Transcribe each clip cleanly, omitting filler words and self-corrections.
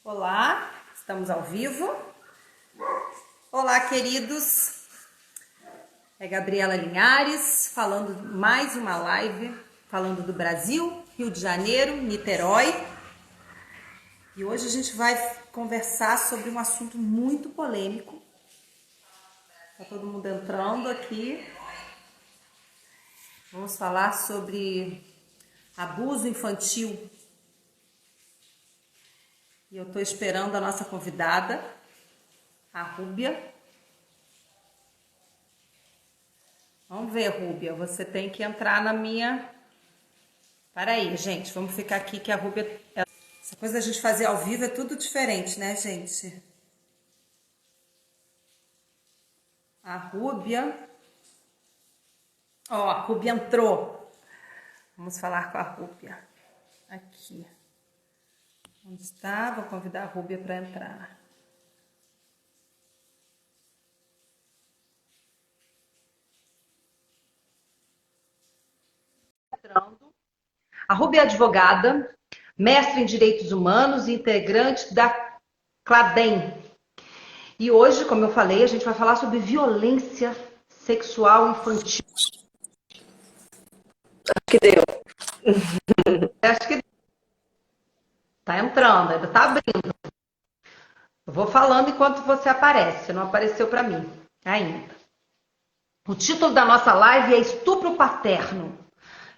Olá, estamos ao vivo. Olá, queridos. É Gabriela Linhares, falando mais uma live, falando do Brasil, Rio de Janeiro, Niterói. E hoje a gente vai conversar sobre um assunto muito polêmico. Tá todo mundo entrando aqui. Vamos falar sobre abuso infantil. E eu tô esperando a nossa convidada, a Rúbia. Vamos ver, Rúbia, você tem que entrar na minha... Peraí, gente, vamos ficar aqui que a Rúbia... Essa coisa da gente fazer ao vivo é tudo diferente, né, gente? A Rúbia... Ó, a Rúbia entrou. Vamos falar com a Rúbia. Aqui. Onde está? Vou convidar a Rúbia para entrar. A Rúbia é advogada, mestre em Direitos Humanos e integrante da CLADEM. E hoje, como eu falei, a gente vai falar sobre violência sexual infantil. Acho que deu. Acho que tá entrando, ainda tá abrindo. Eu vou falando enquanto você aparece, não apareceu para mim ainda. O título da nossa live é Estupro Paterno.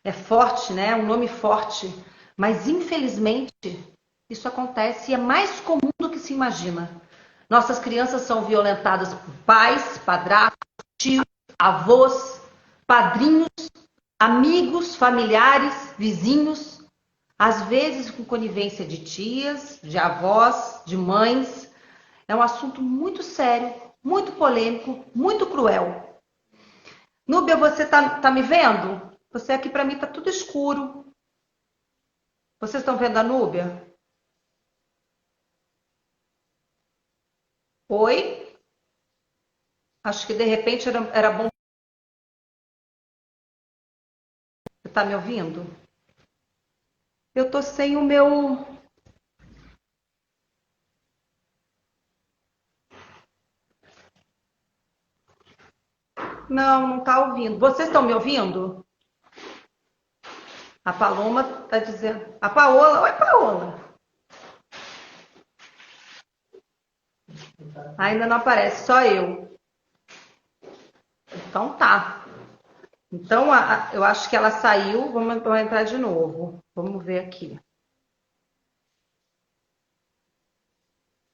É forte, né? Um nome forte, mas infelizmente isso acontece e é mais comum do que se imagina. Nossas crianças são violentadas por pais, padrastos, tios, avós, padrinhos, amigos, familiares, vizinhos, às vezes com conivência de tias, de avós, de mães. É um assunto muito sério, muito polêmico, muito cruel. Núbia, você tá me vendo? Você aqui para mim tá tudo escuro. Vocês estão vendo a Núbia? Oi? Acho que de repente era bom. Você tá me ouvindo? Eu tô sem o meu... Não tá ouvindo. Vocês estão me ouvindo? A Paloma tá dizendo... A Paola... Oi, Paola. Ainda não aparece, só eu. Então tá. Então, eu acho que ela saiu. Vamos entrar de novo. Vamos ver aqui.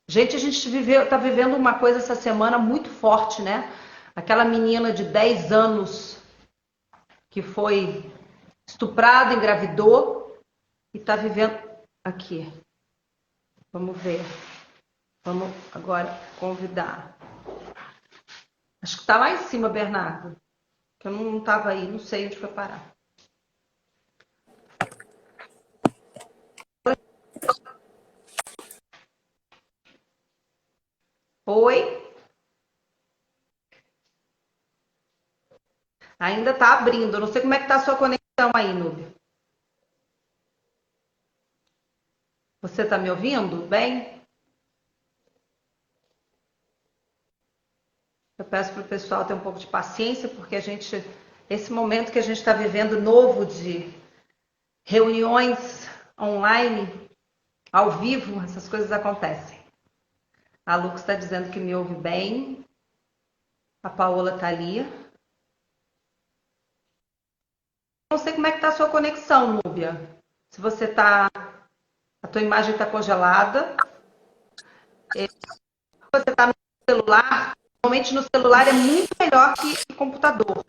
Gente, a gente tá vivendo uma coisa essa semana muito forte, né? Aquela menina de 10 anos que foi estuprada, engravidou e tá vivendo aqui. Vamos ver. Vamos agora convidar. Acho que tá lá em cima, Bernardo. Que eu não tava aí, não sei onde foi parar. Oi? Ainda tá abrindo. Eu não sei como é que tá a sua conexão aí, Núbia. Você tá me ouvindo bem? Eu peço para o pessoal ter um pouco de paciência, porque esse momento que a gente está vivendo novo de reuniões online, ao vivo, essas coisas acontecem. A Lux está dizendo que me ouve bem. A Paola está ali. Não sei como é que está a sua conexão, Núbia. Se você está... A tua imagem está congelada. Se você está no celular, normalmente no celular é muito melhor que o computador.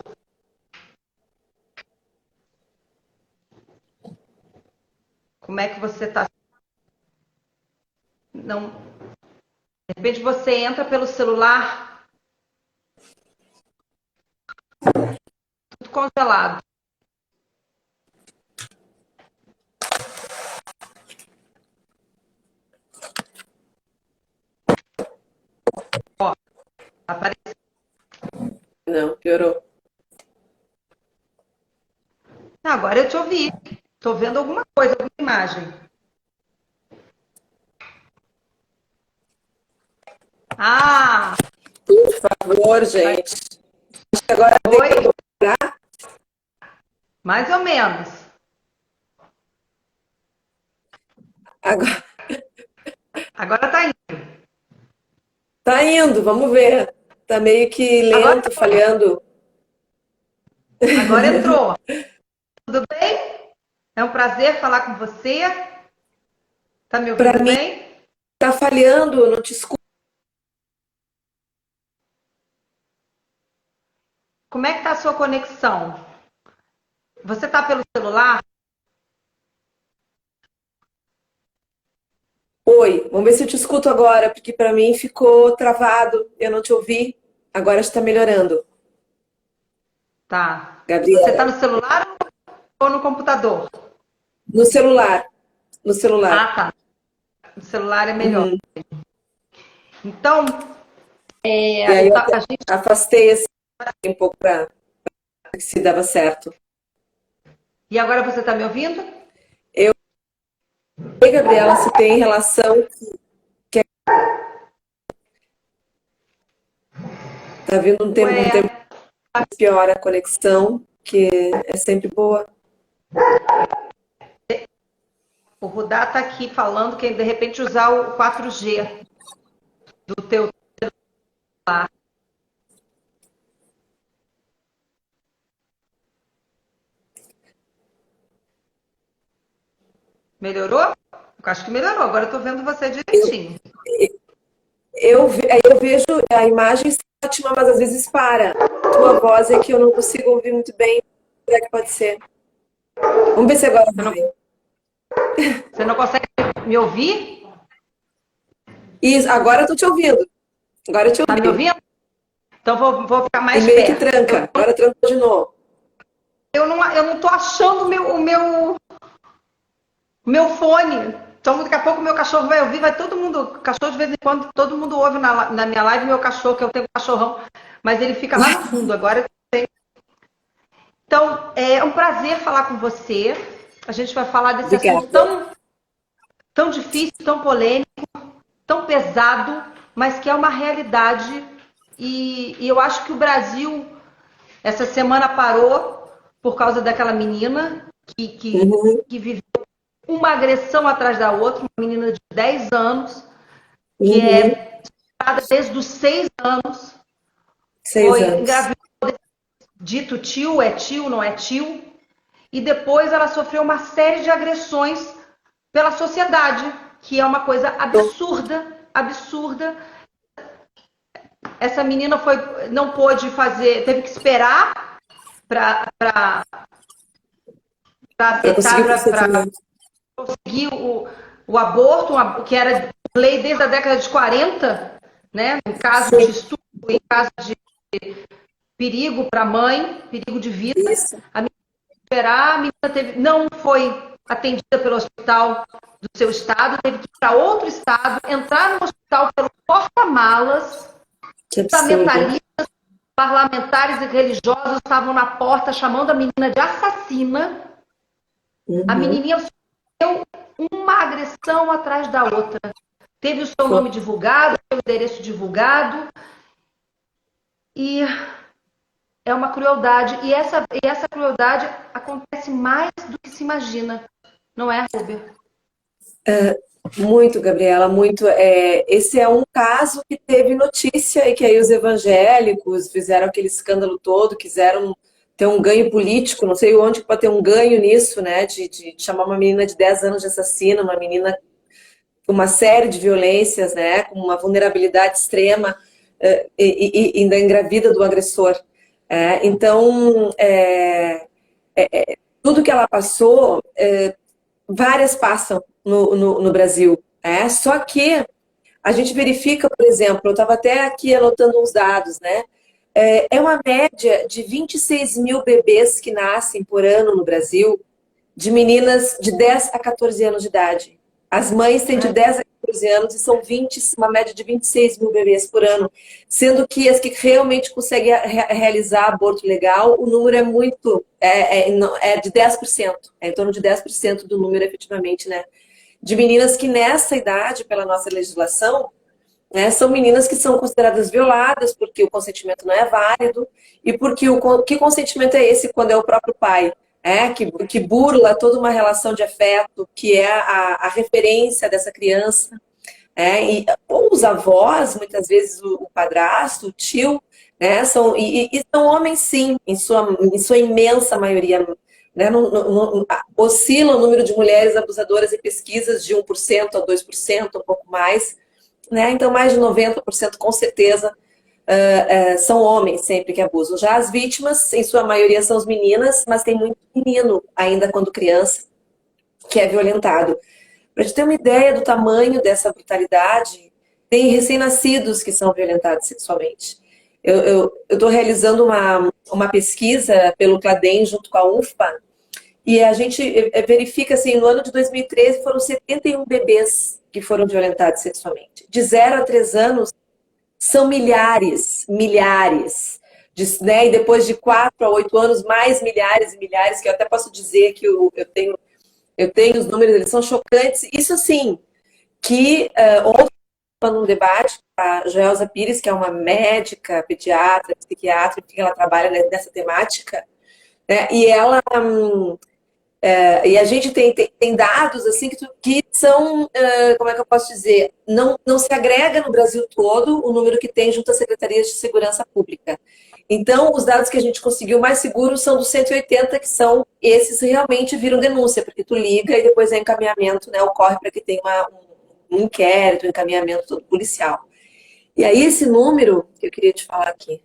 Como é que você está? Não... De repente você entra pelo celular, tudo congelado. Ó, apareceu. Não, piorou. Agora eu te ouvi. Estou vendo alguma coisa, alguma imagem. Ah, Por favor, gente. Acho que agora tem oi? que dobrar. Mais ou menos. Agora Agora tá indo. tá indo, vamos ver. Tá meio que Agora, lento, falhando. agora entrou. Tudo bem? É um prazer falar com você. Tá me Para ouvindo mim bem? tá falhando, eu não te escuto. Como é que tá a sua conexão? Você tá pelo celular? Oi, vamos ver se eu te escuto agora, porque para mim ficou travado, eu não te ouvi. Agora está melhorando. Tá. Você tá Gabriela, no celular ou no computador? no celular, no celular. Ah, tá. No celular é melhor. Uhum. Então, E aí eu até a gente. afastei esse um pouco para ver se dava certo. E agora você tá me ouvindo? Eu sei, Gabriela, se tem relação que tá vindo um tempo Ué, que piora a conexão, que é sempre boa. o Rudá tá aqui falando que de repente usar o 4G do teu celular. Melhorou? Eu acho que melhorou. Agora eu tô vendo você direitinho. Aí eu vejo a imagem ótima, mas às vezes para. Tua voz é que eu não consigo ouvir muito bem. O que é que pode ser? Vamos ver se agora Você não, vai. você não consegue me ouvir? Isso, agora eu tô te ouvindo. Agora eu te Tá me ouvi. ouvindo? Então vou ficar E mais meio que perto. tranca. Agora trancou de novo. Eu não tô achando o meu fone. Então, daqui a pouco o meu cachorro vai ouvir, vai todo mundo. Cachorro, de vez em quando, todo mundo ouve na minha live meu cachorro, que eu tenho um cachorrão, mas ele fica lá no fundo. Agora. Então, é um prazer falar com você. A gente vai falar desse assunto Obrigada. tão difícil, tão polêmico, tão pesado, mas que é uma realidade. E eu acho que o Brasil, essa semana, parou por causa daquela menina Uhum, que viveu uma agressão atrás da outra, uma menina de 10 anos, que uhum. é estuprada desde os 6 anos, 6 foi anos. engravidada, dito tio, não é tio, e depois ela sofreu uma série de agressões pela sociedade, que é uma coisa absurda, absurda. Essa menina não pôde fazer, teve que esperar para Para conseguir aceitar, o para procedimento. conseguir o aborto, que era lei desde a década de 40, né? Em caso de Sim, estupro, em caso de perigo para a mãe, perigo de vida. isso. A menina esperar, a menina não foi atendida pelo hospital do seu estado, teve que ir para outro estado, entrar no hospital pelo porta-malas, Que absurdo. fundamentalistas, parlamentares e religiosos estavam na porta chamando a menina de assassina. A Uhum. menininha sofreu uma agressão atrás da outra. Teve o seu Foi. nome divulgado, o seu endereço divulgado, e é uma crueldade. E essa crueldade acontece mais do que se imagina, não é, Rubia? Muito, Gabriela, muito. Esse é um caso que teve notícia e que aí os evangélicos fizeram aquele escândalo todo, quiseram ter um ganho político, não sei onde que pode ter um ganho nisso, né? De chamar uma menina de 10 anos de assassina, uma menina com uma série de violências, né? Com uma vulnerabilidade extrema, e ainda engravida do agressor. Então, tudo que ela passou, várias passam no Brasil. Só que a gente verifica, por exemplo, eu estava até aqui anotando uns dados, né? É uma média de 26 mil bebês que nascem por ano no Brasil, de meninas de 10 a 14 anos de idade. As mães têm de 10 a 14 anos e são 20, uma média de 26 mil bebês por ano, sendo que as que realmente conseguem realizar aborto legal, o número é muito, é de 10%, é em torno de 10% do número efetivamente, né? De meninas que nessa idade, pela nossa legislação, né? São meninas que são consideradas violadas porque o consentimento não é válido e porque que consentimento é esse quando é o próprio pai, que burla toda uma relação de afeto, que é a referência dessa criança. Ou os avós, muitas vezes o padrasto, o tio, né? E são homens, sim, em sua imensa maioria. Né? Oscila o número de mulheres abusadoras em pesquisas de 1% a 2%, um pouco mais. Né? Então, mais de 90% com certeza são homens sempre que abusam. Já as vítimas, em sua maioria, são as meninas, mas tem muito menino, ainda quando criança, que é violentado. Para gente ter uma ideia do tamanho dessa brutalidade, tem recém-nascidos que são violentados sexualmente. Eu estou realizando uma pesquisa pelo CLADEM junto com a UFPA, e a gente verifica, assim, no ano de 2013 foram 71 bebês que foram violentados sexualmente. De 0 a 3 anos, são milhares, milhares. Né? E depois de 4 a 8 anos, mais milhares e milhares, que eu até posso dizer que eu tenho os números, eles são chocantes. Isso, assim, que ontem, num debate, a Joelza Pires, que é uma médica, pediatra, psiquiatra, que ela trabalha nessa temática, né? E a gente tem dados assim que são, como é que eu posso dizer, não se agrega no Brasil todo o número que tem junto às secretarias de segurança pública. Então, os dados que a gente conseguiu mais seguros são dos 180, que são esses que realmente viram denúncia, porque tu liga e depois é encaminhamento, né, ocorre para que tenha um inquérito, um encaminhamento todo policial. E aí esse número que eu queria te falar aqui.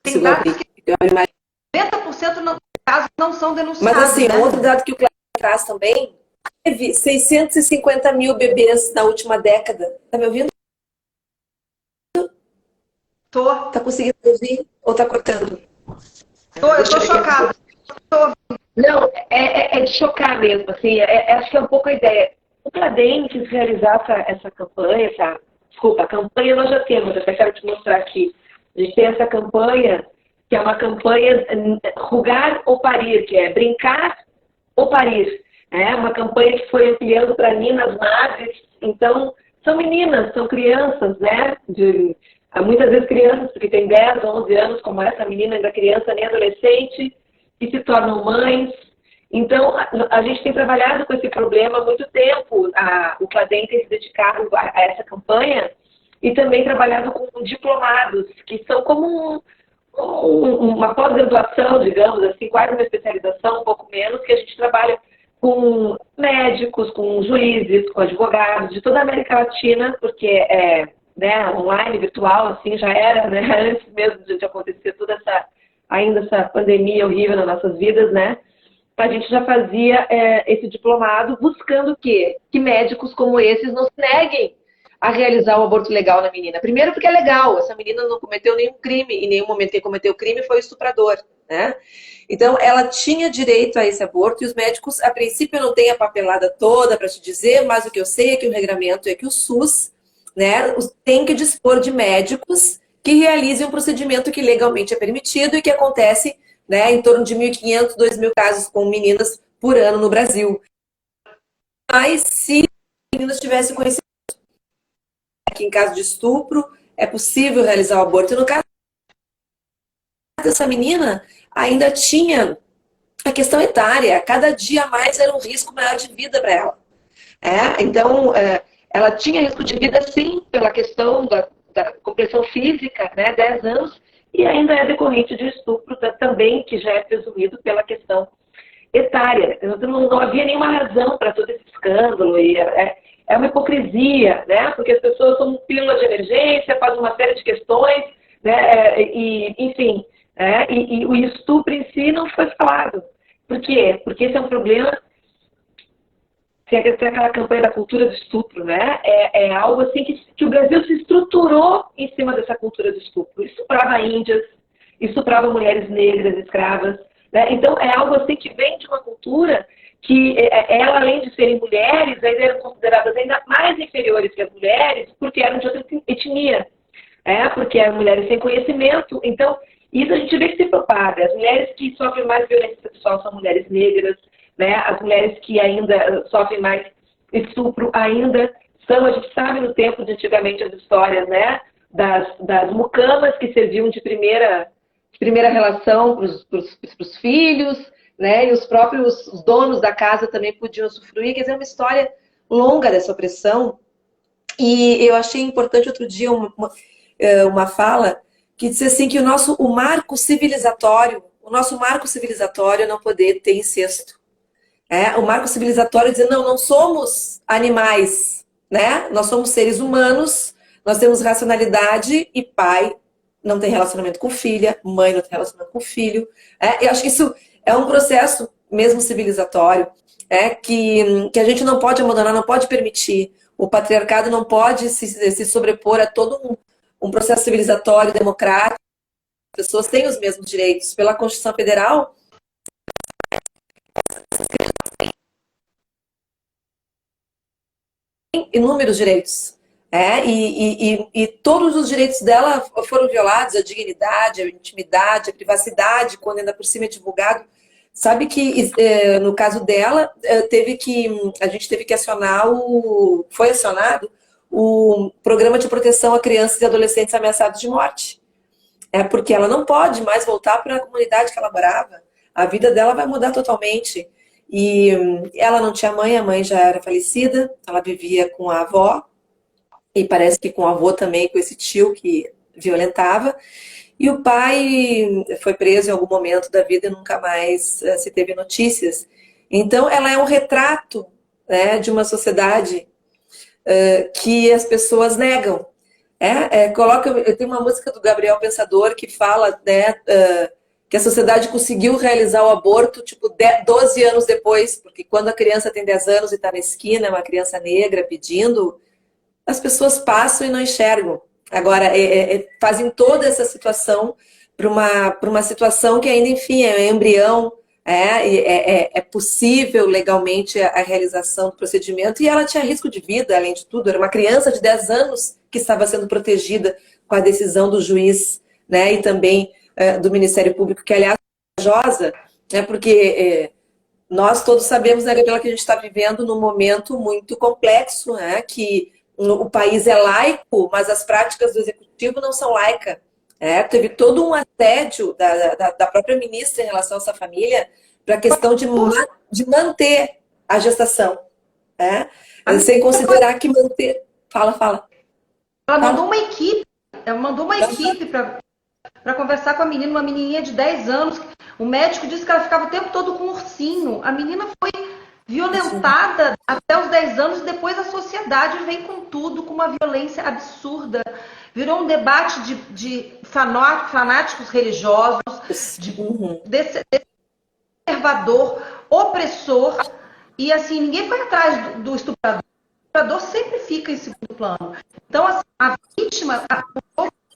Tem dados que 90% dos casos não são denunciados. Mas assim, né? outro dado que o Cláudio traz também, teve 650 mil bebês na última década. Tá me ouvindo? Tô. Tá conseguindo ouvir ou tá cortando? Eu tô chocada. Não, é de chocar mesmo, assim, acho que é um pouco a ideia. O CLADEM quis realizar essa campanha, a campanha nós já temos, eu até quero te mostrar aqui. A gente tem essa campanha, que é uma campanha Rugar ou Parir, que é brincar ou parir. É uma campanha que foi ampliando para Ninas Madres. Então, são meninas, são crianças, né? Muitas vezes crianças, porque tem 10, 11 anos, como essa menina ainda criança, nem adolescente, que se tornam mães. Então, a gente tem trabalhado com esse problema há muito tempo. O CLADEM tem se dedicado a essa campanha e também trabalhado com diplomados, que são como uma pós-graduação, digamos assim, quase uma especialização, um pouco menos, que a gente trabalha com médicos, com juízes, com advogados de toda a América Latina, porque né, online, virtual, assim, já era, né, antes mesmo de acontecer toda essa pandemia horrível nas nossas vidas, né, a gente já fazia esse diplomado buscando o quê? Que médicos como esses não se neguem a realizar o aborto legal na menina. Primeiro porque é legal, essa menina não cometeu nenhum crime, em nenhum momento quem cometeu crime foi o estuprador, né? Então, ela tinha direito a esse aborto e os médicos, a princípio, não têm a papelada toda para te dizer, mas o que eu sei é que o regramento é que o SUS, né, tem que dispor de médicos que realizem um procedimento que legalmente é permitido e que acontece, né, em torno de 1.500, 2.000 casos com meninas por ano no Brasil. Mas se meninas tivessem conhecimento que em caso de estupro é possível realizar o aborto, e no caso dessa menina ainda tinha a questão etária, cada dia mais era um risco maior de vida para ela. Então, ela tinha risco de vida sim, pela questão da compressão física, né, 10 anos, e ainda é decorrente de estupro também, que já é presumido pela questão etária. Não havia nenhuma razão para todo esse escândalo, e é uma hipocrisia, né, porque as pessoas são pílula de emergência, fazem uma série de questões, né, enfim, e o estupro em si não foi falado. Por quê? Porque esse é um problema. Tem aquela campanha da cultura do estupro, né? É algo assim que o Brasil se estruturou em cima dessa cultura do estupro. Estuprava índias, estuprava mulheres negras, escravas, né? Então, é algo assim que vem de uma cultura que ela, além de serem mulheres, ainda eram consideradas ainda mais inferiores que as mulheres, porque eram de outra etnia, porque eram mulheres sem conhecimento. Então, isso a gente vê que se propaga. As mulheres que sofrem mais violência sexual são mulheres negras, né? As mulheres que ainda sofrem mais estupro ainda a gente sabe no tempo de antigamente as histórias, né? Das mucamas que serviam de primeira relação para os filhos, né? E os próprios donos da casa também podiam usufruir. Quer dizer, é uma história longa dessa opressão. E eu achei importante outro dia uma fala que disse assim que o nosso marco civilizatório é não poder ter incesto. O marco civilizatório é dizer, não somos animais, né? Nós somos seres humanos, nós temos racionalidade e pai não tem relacionamento com filha, mãe não tem relacionamento com filho. Eu acho que isso é um processo mesmo civilizatório, que a gente não pode abandonar, não pode permitir. O patriarcado não pode se sobrepor a todo um processo civilizatório, democrático. As pessoas têm os mesmos direitos. Pela Constituição Federal, tem inúmeros direitos. E todos os direitos dela foram violados, a dignidade, a intimidade, a privacidade, quando ainda por cima é divulgado. Sabe que, no caso dela, a gente teve que acionar foi acionado o Programa de Proteção a Crianças e Adolescentes Ameaçados de Morte. Porque ela não pode mais voltar para a comunidade que ela morava. A vida dela vai mudar totalmente. E ela não tinha mãe, a mãe já era falecida, ela vivia com a avó, e parece que com o avô também, com esse tio que violentava. E o pai foi preso em algum momento da vida e nunca mais se teve notícias. Então, ela é um retrato, né, de uma sociedade que as pessoas negam. Eu tenho uma música do Gabriel Pensador que fala, né, que a sociedade conseguiu realizar o aborto 12 anos depois, porque quando a criança tem 10 anos e está na esquina, é uma criança negra pedindo, as pessoas passam e não enxergam. Agora, fazem toda essa situação para uma situação que ainda, enfim, é um embrião, é possível legalmente a realização do procedimento, e ela tinha risco de vida, além de tudo, era uma criança de 10 anos que estava sendo protegida com a decisão do juiz, né, e também do Ministério Público, que aliás é corajosa, porque nós todos sabemos, né, Gabriela, que a gente está vivendo num momento muito complexo, né, que o país é laico, mas as práticas do executivo não são laicas. Teve todo um assédio da própria ministra em relação a essa família para a questão de manter a gestação. Sem considerar que manter... Fala. Ela mandou uma equipe para conversar com a menina, uma menininha de 10 anos. O médico disse que ela ficava o tempo todo com um ursinho. A menina foi violentada até os 10 anos e depois a sociedade vem com tudo, com uma violência absurda. Virou um debate de fanáticos religiosos, desse conservador, opressor, e assim, ninguém foi atrás do estuprador. O estuprador sempre fica em segundo plano. Então, assim, a vítima,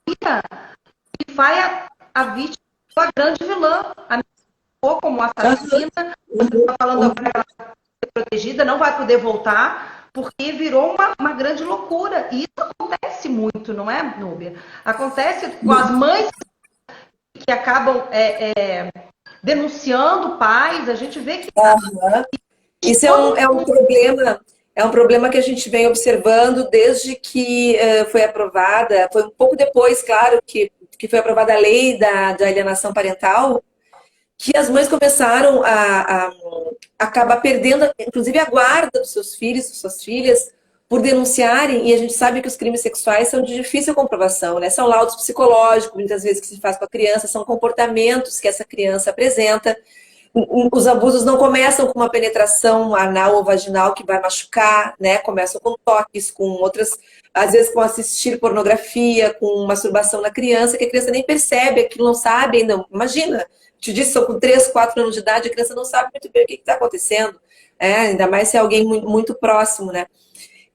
que vai a vítima, a grande vilã, como assassina, você está falando agora que ela vai ser protegida, não vai poder voltar, porque virou uma grande loucura. E isso acontece muito, não é, Núbia? Acontece com as mães que acabam denunciando pais, a gente vê que... Isso é um problema que a gente vem observando desde que foi aprovada, foi um pouco depois, claro, que foi aprovada a lei da alienação parental, que as mães começaram a acabar perdendo, inclusive, a guarda dos seus filhos, das suas filhas, por denunciarem, e a gente sabe que os crimes sexuais são de difícil comprovação, né? São laudos psicológicos, muitas vezes, que se faz com a criança, são comportamentos que essa criança apresenta. Os abusos não começam com uma penetração anal ou vaginal que vai machucar, né? Começam com toques, com outras, às vezes com assistir pornografia, com masturbação na criança, que a criança nem percebe, aquilo não sabe ainda. Imagina, te disse, são com 3, 4 anos de idade, a criança não sabe muito bem o que está acontecendo, ainda mais se é alguém muito, muito próximo, né?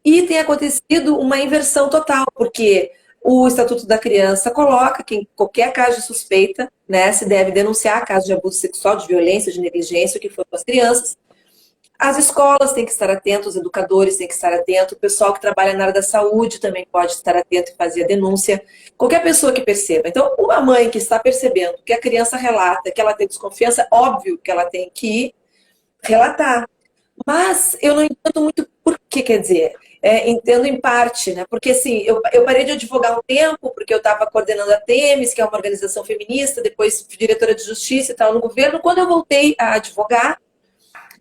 E tem acontecido uma inversão total, porque o Estatuto da Criança coloca que em qualquer caso de suspeita, né, se deve denunciar caso de abuso sexual, de violência, de negligência, o que for com as crianças. As escolas têm que estar atentos, os educadores têm que estar atentos, o pessoal que trabalha na área da saúde também pode estar atento e fazer a denúncia. Qualquer pessoa que perceba. Então, uma mãe que está percebendo que a criança relata, que ela tem desconfiança, óbvio que ela tem que relatar. Mas eu não entendo muito por que, quer dizer, entendo em parte, né? Porque assim, eu parei de advogar um tempo, porque eu estava coordenando a Temis, que é uma organização feminista, depois fui diretora de justiça e tal no governo. Quando eu voltei a advogar,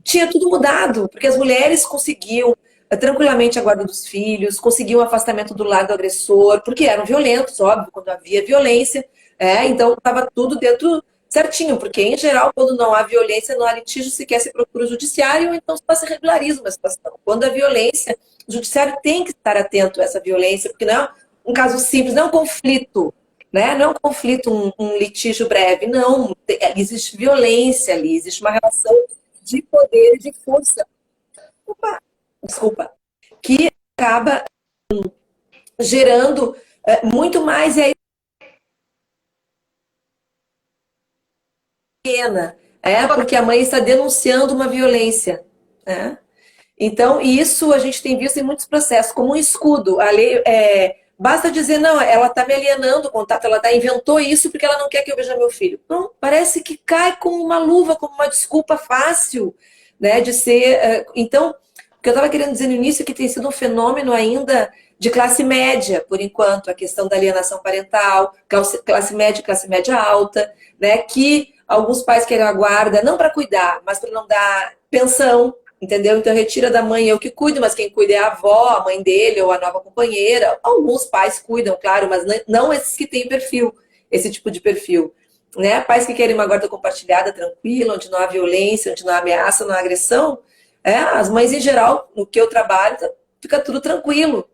tinha tudo mudado, porque as mulheres conseguiam tranquilamente a guarda dos filhos, conseguiam o afastamento do lar do agressor, porque eram violentos, óbvio, quando havia violência, então estava tudo dentro certinho, porque em geral, quando não há violência, não há litígio, sequer se procura o judiciário, ou então só se regulariza uma situação. Quando há violência, o judiciário tem que estar atento a essa violência, porque não é um caso simples, não é um conflito, né? Não é um conflito, um litígio breve, não. Existe violência ali, existe uma relação de poder e de força. Desculpa. Que acaba gerando muito mais e aí pequena, porque a mãe está denunciando uma violência, né? Então, isso a gente tem visto em muitos processos, como um escudo. A lei, basta dizer, não, ela está me alienando o contato, ela inventou isso porque ela não quer que eu veja meu filho. Não, parece que cai como uma luva, como uma desculpa fácil, né, de ser... Então, o que eu estava querendo dizer no início é que tem sido um fenômeno ainda de classe média, por enquanto, a questão da alienação parental, classe média alta, né, que alguns pais querem a guarda, não para cuidar, mas para não dar pensão, entendeu? Então retira da mãe, eu que cuido, mas quem cuida é a avó, a mãe dele ou a nova companheira. Alguns pais cuidam, claro, mas não esses que têm perfil, esse tipo de perfil. Né? Pais que querem uma guarda compartilhada, tranquila, onde não há violência, onde não há ameaça, não há agressão. As mães, em geral, no que eu trabalho, fica tudo tranquilo.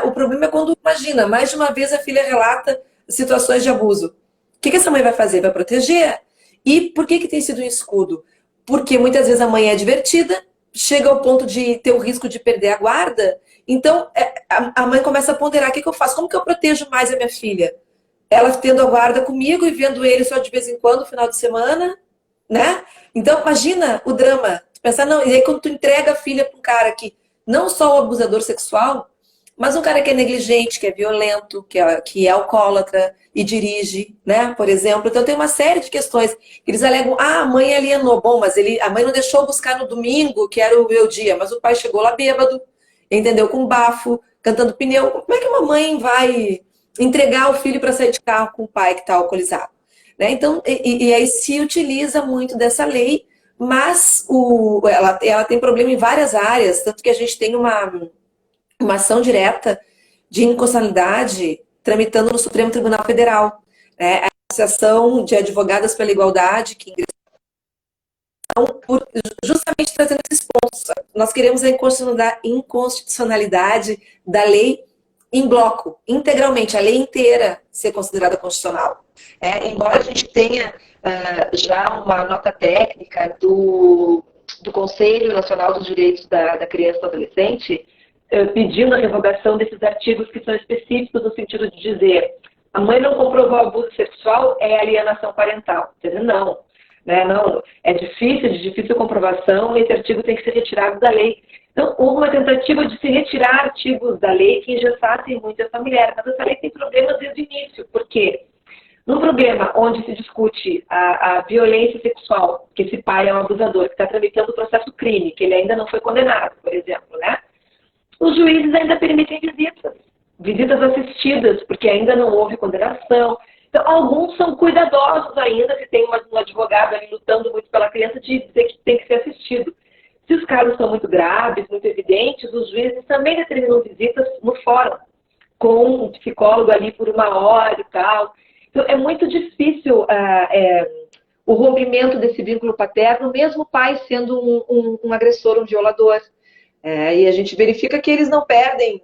O problema é quando, imagina, mais de uma vez a filha relata situações de abuso. O que essa mãe vai fazer? Vai proteger? E por que tem sido um escudo? Porque muitas vezes a mãe é divertida, chega ao ponto de ter o risco de perder a guarda, então a mãe começa a ponderar, o que eu faço? Como que eu protejo mais a minha filha? Ela tendo a guarda comigo e vendo ele só de vez em quando, no final de semana, né? Então, imagina o drama. Pensar, não, e aí quando tu entrega a filha para um cara que não só o abusador sexual, mas um cara que é negligente, que é violento, que é alcoólatra e dirige, né? Por exemplo. Então tem uma série de questões que eles alegam, a mãe alienou. Bom, mas a mãe não deixou buscar no domingo, que era o meu dia, mas o pai chegou lá bêbado, entendeu? Com bafo, cantando pneu. Como é que uma mãe vai entregar o filho para sair de carro com o pai que está alcoolizado? Né? Então, e aí se utiliza muito dessa lei, mas ela tem problema em várias áreas, tanto que a gente tem uma ação direta de inconstitucionalidade tramitando no Supremo Tribunal Federal. Né? A Associação de Advogadas pela Igualdade, que ingressou justamente trazendo esses pontos. Nós queremos a inconstitucionalidade da lei em bloco, integralmente, a lei inteira ser considerada constitucional. Embora a gente tenha já uma nota técnica do Conselho Nacional dos Direitos da Criança e do Adolescente, pedindo a revogação desses artigos que são específicos no sentido de dizer a mãe não comprovou abuso sexual, é alienação parental. Quer dizer, não. Né? Não, é difícil, de difícil comprovação, esse artigo tem que ser retirado da lei. Então, houve uma tentativa de se retirar artigos da lei que engessassem muito essa mulher, mas essa lei tem problemas desde o início. Por quê? No problema onde se discute a violência sexual, que esse pai é um abusador, que está tramitando o processo crime, que ele ainda não foi condenado, por exemplo, né? Os juízes ainda permitem visitas assistidas, porque ainda não houve condenação. Então, alguns são cuidadosos ainda, se tem um advogado ali lutando muito pela criança, de dizer que tem que ser assistido. Se os casos são muito graves, muito evidentes, os juízes também determinam visitas no fórum, com um psicólogo ali por 1 hora e tal. Então, é muito difícil o rompimento desse vínculo paterno, mesmo o pai sendo um agressor, um violador. E a gente verifica que eles não perdem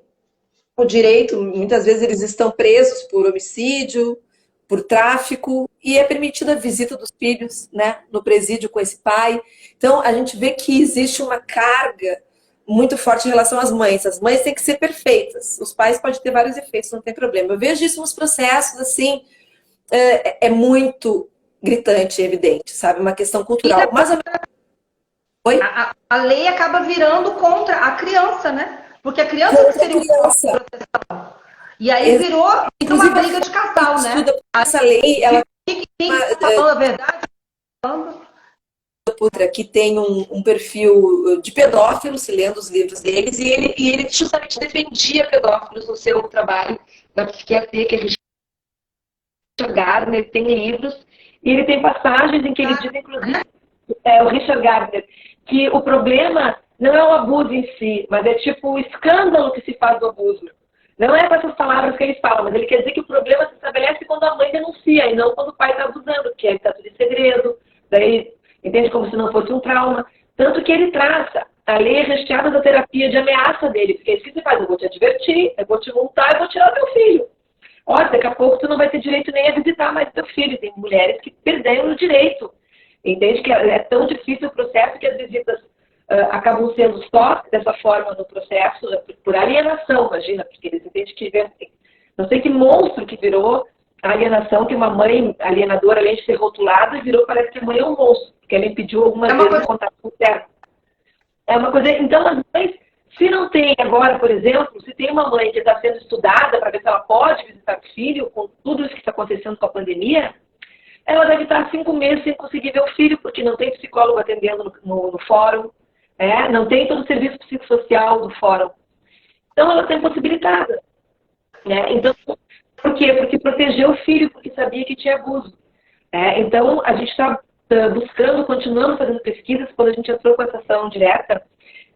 o direito, muitas vezes eles estão presos por homicídio, por tráfico, e é permitida a visita dos filhos, né, no presídio com esse pai. Então, a gente vê que existe uma carga muito forte em relação às mães. As mães têm que ser perfeitas. Os pais podem ter vários efeitos, não tem problema. Eu vejo isso nos processos, assim, é muito gritante, evidente, sabe? Uma questão cultural. Mas Oi? A lei acaba virando contra a criança, né? Porque a criança que seria proteção. E aí virou uma briga de casal, né? Essa lei, ela quem está falando a verdade? Putra, que tem um perfil de pedófilos, se lendo os livros deles, e ele justamente defendia pedófilos no seu trabalho na psiquiatria, que é Richard Gardner. Ele tem livros, e ele tem passagens em que ele diz, inclusive, o Richard Gardner, que o problema não é o abuso em si, mas é tipo o escândalo que se faz do abuso. Não é com essas palavras que ele fala, mas ele quer dizer que o problema se estabelece quando a mãe denuncia e não quando o pai está abusando, porque aí está tudo em segredo, daí entende como se não fosse um trauma. Tanto que ele traça a lei recheada da terapia de ameaça dele, porque é isso que você faz, eu vou te advertir, eu vou te multar, eu vou tirar o teu filho. Olha, daqui a pouco tu não vai ter direito nem a visitar mais teu filho. Tem mulheres que perderam o direito. Entende que é tão difícil o processo que as visitas acabam sendo só dessa forma no processo, por alienação, imagina, porque eles entendem que não sei que monstro que virou a alienação, que uma mãe alienadora, além de ser rotulada, virou, parece que a mãe é um monstro, porque ela impediu algumas vezes o contato com o terno. É uma coisa. Então, as mães, se não tem agora, por exemplo, se tem uma mãe que está sendo estudada para ver se ela pode visitar o filho, com tudo isso que está acontecendo com a pandemia, ela deve estar 5 meses sem conseguir ver o filho, porque não tem psicólogo atendendo no fórum, não tem todo o serviço psicossocial do fórum. Então, ela está impossibilitada. Então, por quê? Porque protegeu o filho, porque sabia que tinha abuso. Então, a gente está buscando, continuando fazendo pesquisas. Quando a gente entrou com essa ação direta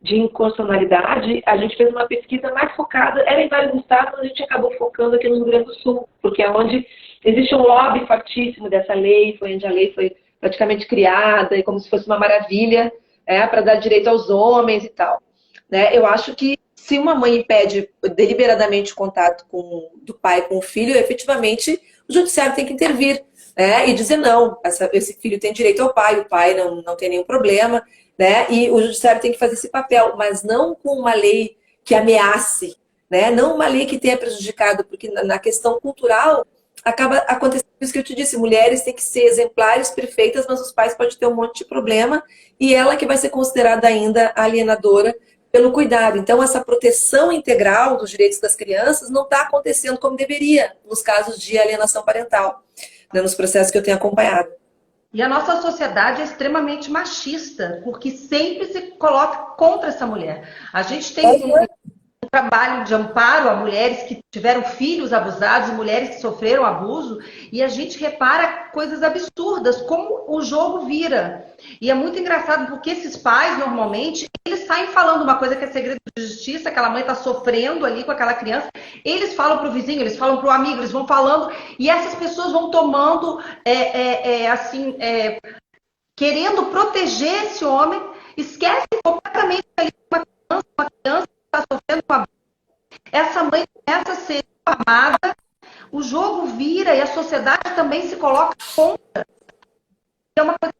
de inconstitucionalidade, a gente fez uma pesquisa mais focada, era em vários estados, mas a gente acabou focando aqui no Rio Grande do Sul, porque é onde existe um lobby fortíssimo dessa lei, foi onde a lei foi praticamente criada, e como se fosse uma maravilha, para dar direito aos homens e tal. Eu acho que se uma mãe impede deliberadamente o contato do pai com o filho, efetivamente o judiciário tem que intervir, e dizer não, esse filho tem direito ao pai, o pai não tem nenhum problema, e o judiciário tem que fazer esse papel, mas não com uma lei que ameace, não uma lei que tenha prejudicado, porque na questão cultural acaba acontecendo isso que eu te disse, mulheres têm que ser exemplares, perfeitas, mas os pais podem ter um monte de problema, e ela que vai ser considerada ainda alienadora pelo cuidado. Então, essa proteção integral dos direitos das crianças não está acontecendo como deveria nos casos de alienação parental, nos processos que eu tenho acompanhado. E a nossa sociedade é extremamente machista, porque sempre se coloca contra essa mulher. A gente tem um trabalho de amparo a mulheres que tiveram filhos abusados, mulheres que sofreram abuso, e a gente repara coisas absurdas, como o jogo vira. E é muito engraçado, porque esses pais, normalmente, eles saem falando uma coisa que é segredo de justiça, aquela mãe está sofrendo ali com aquela criança, eles falam para o vizinho, eles falam para o amigo, eles vão falando, e essas pessoas vão tomando, querendo proteger esse homem, esquecem completamente que ali uma criança está sofrendo uma... Essa mãe começa a ser amada, o jogo vira e a sociedade também se coloca contra. É uma coisa...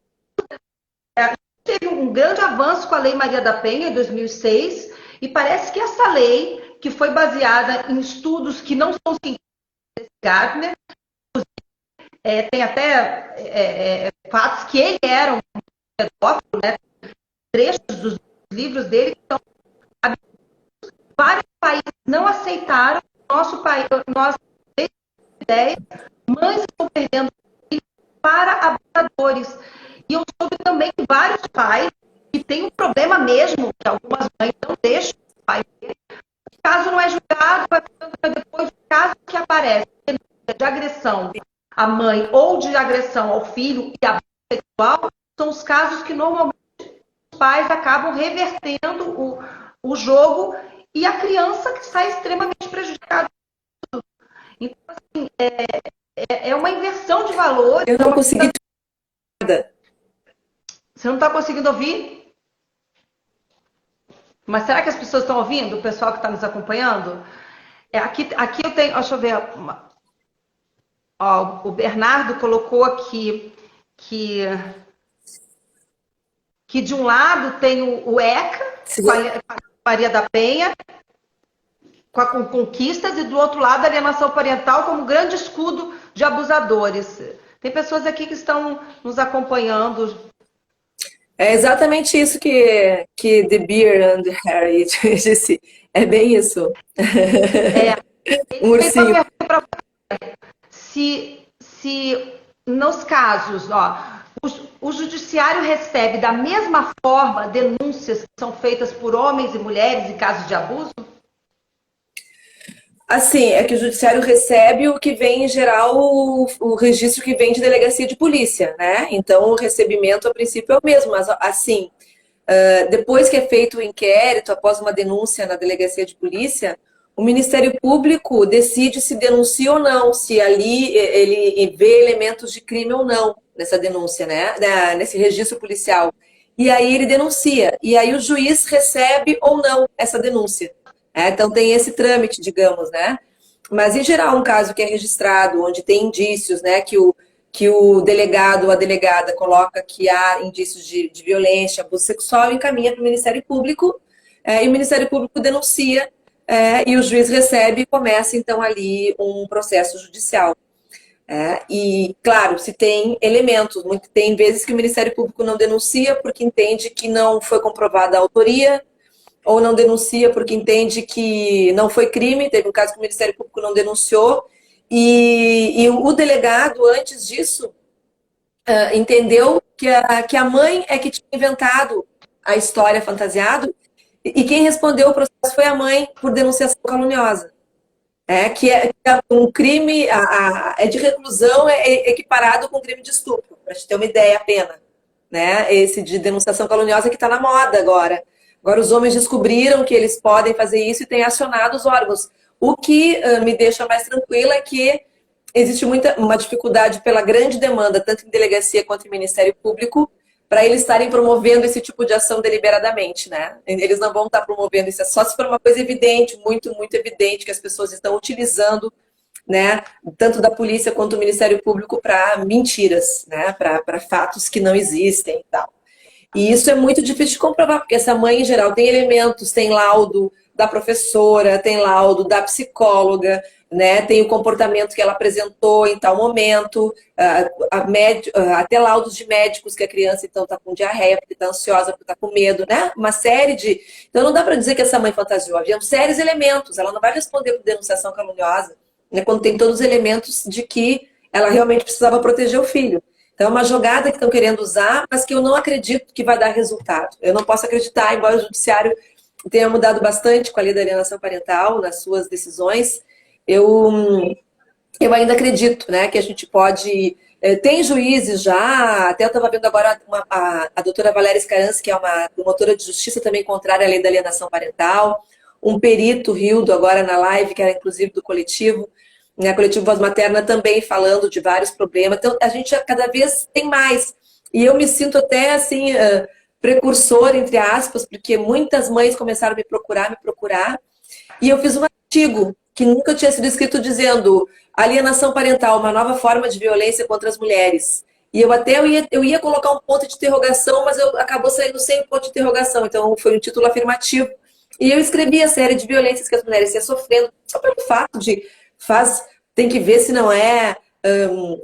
Teve um grande avanço com a Lei Maria da Penha em 2006 e parece que essa lei, que foi baseada em estudos que não são científicos, Gardner, tem até fatos que ele era um pedófilo, trechos dos livros dele que são... Vários países não aceitaram, nosso país, nós ideia, mães estão perdendo para abusadores. E eu soube também que vários pais que têm um problema mesmo, que algumas mães não deixam o pai ter. O caso não é julgado, vai depois o caso que aparece de agressão à mãe ou de agressão ao filho e abuso sexual, são os casos que normalmente os pais acabam revertendo o jogo e a criança que sai extremamente prejudicada. Então, assim, é uma inversão de valores. Eu não consegui nada. Você não está conseguindo ouvir? Mas será que as pessoas estão ouvindo? O pessoal que está nos acompanhando? Aqui eu tenho... Deixa eu ver. O Bernardo colocou aqui que de um lado tem o ECA, com a Maria da Penha, com conquistas, e do outro lado a alienação parental como grande escudo de abusadores. Tem pessoas aqui que estão nos acompanhando. É exatamente isso que The Bear and the Harry disse. É bem isso. Um ursinho. Se nos casos, o judiciário recebe da mesma forma denúncias que são feitas por homens e mulheres em casos de abuso? Assim, é que o judiciário recebe o que vem, em geral, o registro que vem de delegacia de polícia, né? Então, o recebimento, a princípio, é o mesmo, mas, assim, depois que é feito o inquérito, após uma denúncia na delegacia de polícia, o Ministério Público decide se denuncia ou não, se ali ele vê elementos de crime ou não nessa denúncia, né? Nesse registro policial. E aí ele denuncia, e aí o juiz recebe ou não essa denúncia. Então tem esse trâmite, digamos, né? Mas, em geral, um caso que é registrado, onde tem indícios, né, que o delegado ou a delegada coloca que há indícios de violência, abuso sexual, encaminha para o Ministério Público, e o Ministério Público denuncia, e o juiz recebe e começa, então, ali um processo judicial. E, claro, se tem elementos, tem vezes que o Ministério Público não denuncia porque entende que não foi comprovada a autoria, ou não denuncia porque entende que não foi crime. Teve um caso que o Ministério Público não denunciou, e o delegado, antes disso, entendeu que a mãe é que tinha inventado a história fantasiado, e quem respondeu o processo foi a mãe por denunciação caluniosa. Que é um crime é de reclusão, é equiparado com crime de estupro, para a gente ter uma ideia, a pena. Né? Esse de denunciação caluniosa que está na moda agora. Agora os homens descobriram que eles podem fazer isso e têm acionado os órgãos. O que me deixa mais tranquila é que existe uma dificuldade pela grande demanda, tanto em delegacia quanto em Ministério Público, para eles estarem promovendo esse tipo de ação deliberadamente, né? Eles não vão estar promovendo isso, só se for uma coisa evidente, muito, muito evidente, que as pessoas estão utilizando, né, tanto da polícia quanto do Ministério Público para mentiras, né, para fatos que não existem e tal. E isso é muito difícil de comprovar, porque essa mãe, em geral, tem elementos, tem laudo da professora, tem laudo da psicóloga, né? Tem o comportamento que ela apresentou em tal momento, até laudos de médicos que a criança, então, está com diarreia, porque está ansiosa, porque está com medo, né? Uma série de... Então, não dá para dizer que essa mãe fantasiou. Havia sérios elementos. Ela não vai responder por denunciação caluniosa, né? Quando tem todos os elementos de que ela realmente precisava proteger o filho. Então, é uma jogada que estão querendo usar, mas que eu não acredito que vai dar resultado. Eu não posso acreditar, embora o judiciário tenha mudado bastante com a lei da alienação parental nas suas decisões, eu ainda acredito, né, que a gente pode... Tem juízes já, até eu estava vendo agora a doutora Valéria Scaranci, que é uma promotora de justiça também contrária à lei da alienação parental, um perito, Rildo, agora na live, que era inclusive do coletivo, né, coletivo Voz Materna, também falando de vários problemas. Então, a gente cada vez tem mais. E eu me sinto até, assim, precursor, entre aspas, porque muitas mães começaram a me procurar, e eu fiz um artigo que nunca tinha sido escrito dizendo alienação parental, uma nova forma de violência contra as mulheres. E eu ia colocar um ponto de interrogação, mas acabou saindo sem ponto de interrogação, então foi um título afirmativo. E eu escrevi a série de violências que as mulheres iam sofrendo, só pelo fato de tem que ver se não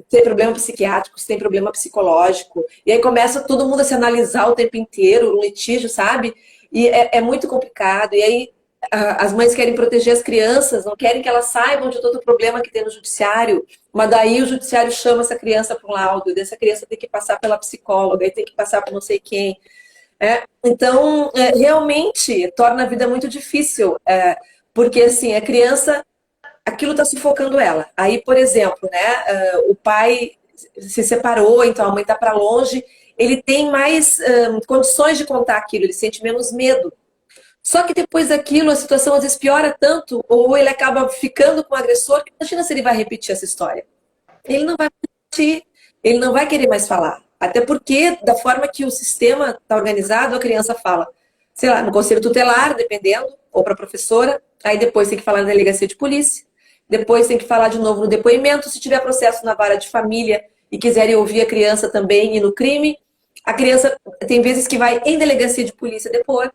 tem problema psiquiátrico, se tem problema psicológico. E aí começa todo mundo a se analisar o tempo inteiro, um litígio, sabe? E é muito complicado. E aí as mães querem proteger as crianças, não querem que elas saibam de todo o problema que tem no judiciário, mas daí o judiciário chama essa criança para um laudo, e dessa criança tem que passar pela psicóloga, e tem que passar por não sei quem. Então, realmente torna a vida muito difícil, porque assim, a criança, aquilo está sufocando ela. Aí, por exemplo, né, o pai se separou, então a mãe está para longe, ele tem mais condições de contar aquilo, ele sente menos medo. Só que depois daquilo, a situação às vezes piora tanto, ou ele acaba ficando com o agressor, que imagina se ele vai repetir essa história. Ele não vai repetir, ele não vai querer mais falar. Até porque, da forma que o sistema está organizado, a criança fala, sei lá, no conselho tutelar, dependendo, ou para a professora, aí depois tem que falar na delegacia de polícia, depois tem que falar de novo no depoimento, se tiver processo na vara de família e quiserem ouvir a criança também e no crime, a criança tem vezes que vai em delegacia de polícia depois,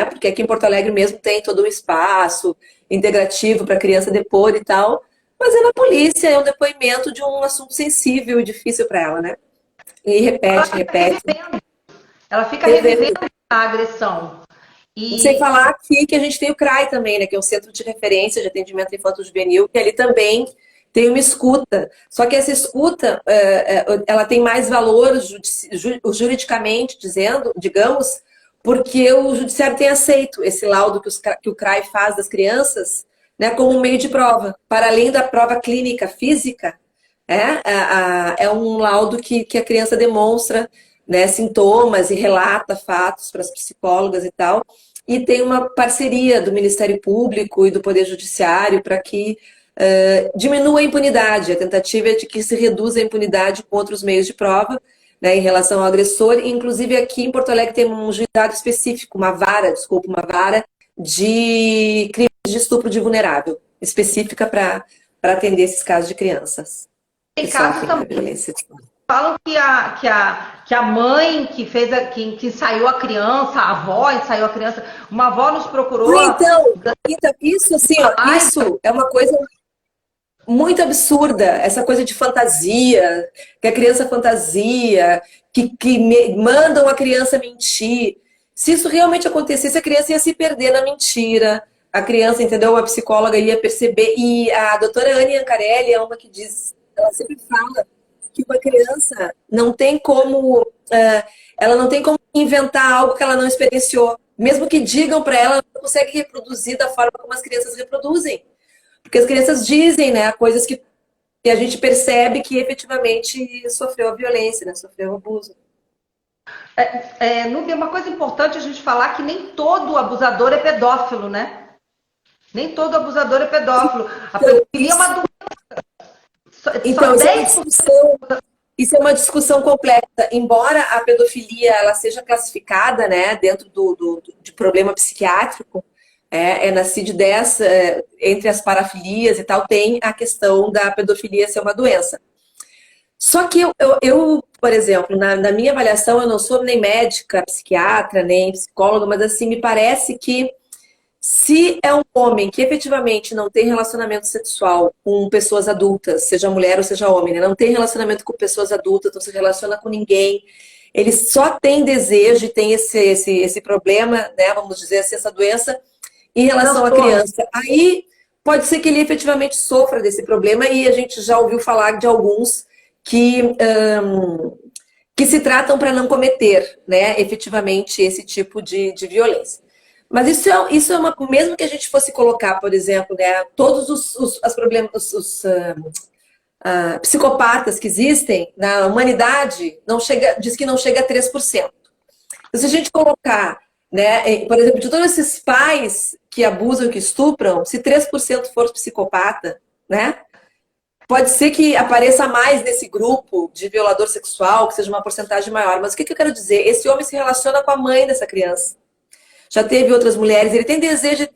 porque aqui em Porto Alegre mesmo tem todo um espaço integrativo para a criança depor e tal, mas é na polícia, é um depoimento de um assunto sensível e difícil para ela, né? E repete. Ela fica revivendo a agressão. E sem falar aqui que a gente tem o CRAI também, né? Que é o Centro de Referência de Atendimento Infanto-Juvenil, que ali também tem uma escuta. Só que essa escuta, ela tem mais valor juridicamente dizendo, digamos, porque o judiciário tem aceito esse laudo que o CRAI faz das crianças, né, como um meio de prova. Para além da prova clínica física, é um laudo que a criança demonstra, né, sintomas e relata fatos para as psicólogas e tal. E tem uma parceria do Ministério Público e do Poder Judiciário para que diminua a impunidade. A tentativa é de que se reduza a impunidade com outros meios de prova, né, em relação ao agressor. Inclusive aqui em Porto Alegre tem um juizado específico, uma vara de crimes de estupro de vulnerável, específica para atender esses casos de crianças. Tem casos também. Falam que a mãe que ensaiou a criança, a avó ensaiou a criança, uma avó nos procurou. Então isso assim, ó, isso é uma coisa muito absurda, essa coisa de fantasia, que a criança fantasia, que mandam a criança mentir. Se isso realmente acontecesse, a criança ia se perder na mentira. A criança, entendeu? A psicóloga ia perceber. E a doutora Anne Ancarelli é uma que diz, ela sempre fala que uma criança não tem como, ela não tem como inventar algo que ela não experienciou. Mesmo que digam para ela, ela não consegue reproduzir da forma como as crianças reproduzem. Porque as crianças dizem, né, coisas que a gente percebe que efetivamente sofreu a violência, né, sofreu o abuso. Núbia, uma coisa importante a gente falar que nem todo abusador é pedófilo, né? Nem todo abusador é pedófilo. A pedofilia é uma doença. Então, isso é uma discussão complexa. Embora a pedofilia ela seja classificada, né, dentro de problema psiquiátrico, na CID-10, entre as parafilias e tal, tem a questão da pedofilia ser uma doença. Só que eu por exemplo, na minha avaliação, eu não sou nem médica, psiquiatra, nem psicóloga, mas assim, me parece que se é um homem que efetivamente não tem relacionamento sexual com pessoas adultas, seja mulher ou seja homem, né? Não tem relacionamento com pessoas adultas, não se relaciona com ninguém, ele só tem desejo e tem esse problema, né? Vamos dizer assim, essa doença em relação à criança. Aí pode ser que ele efetivamente sofra desse problema e a gente já ouviu falar de alguns que se tratam para não cometer, né, efetivamente esse tipo de violência. Mas isso é uma, mesmo que a gente fosse colocar, por exemplo, né, todos os psicopatas que existem na humanidade, diz que não chega a 3%. Então, se a gente colocar, né, por exemplo, de todos esses pais que abusam, que estupram, se 3% for psicopata, né, pode ser que apareça mais nesse grupo de violador sexual, que seja uma porcentagem maior. Mas o que eu quero dizer? Esse homem se relaciona com a mãe dessa criança. Já teve outras mulheres, ele tem desejo,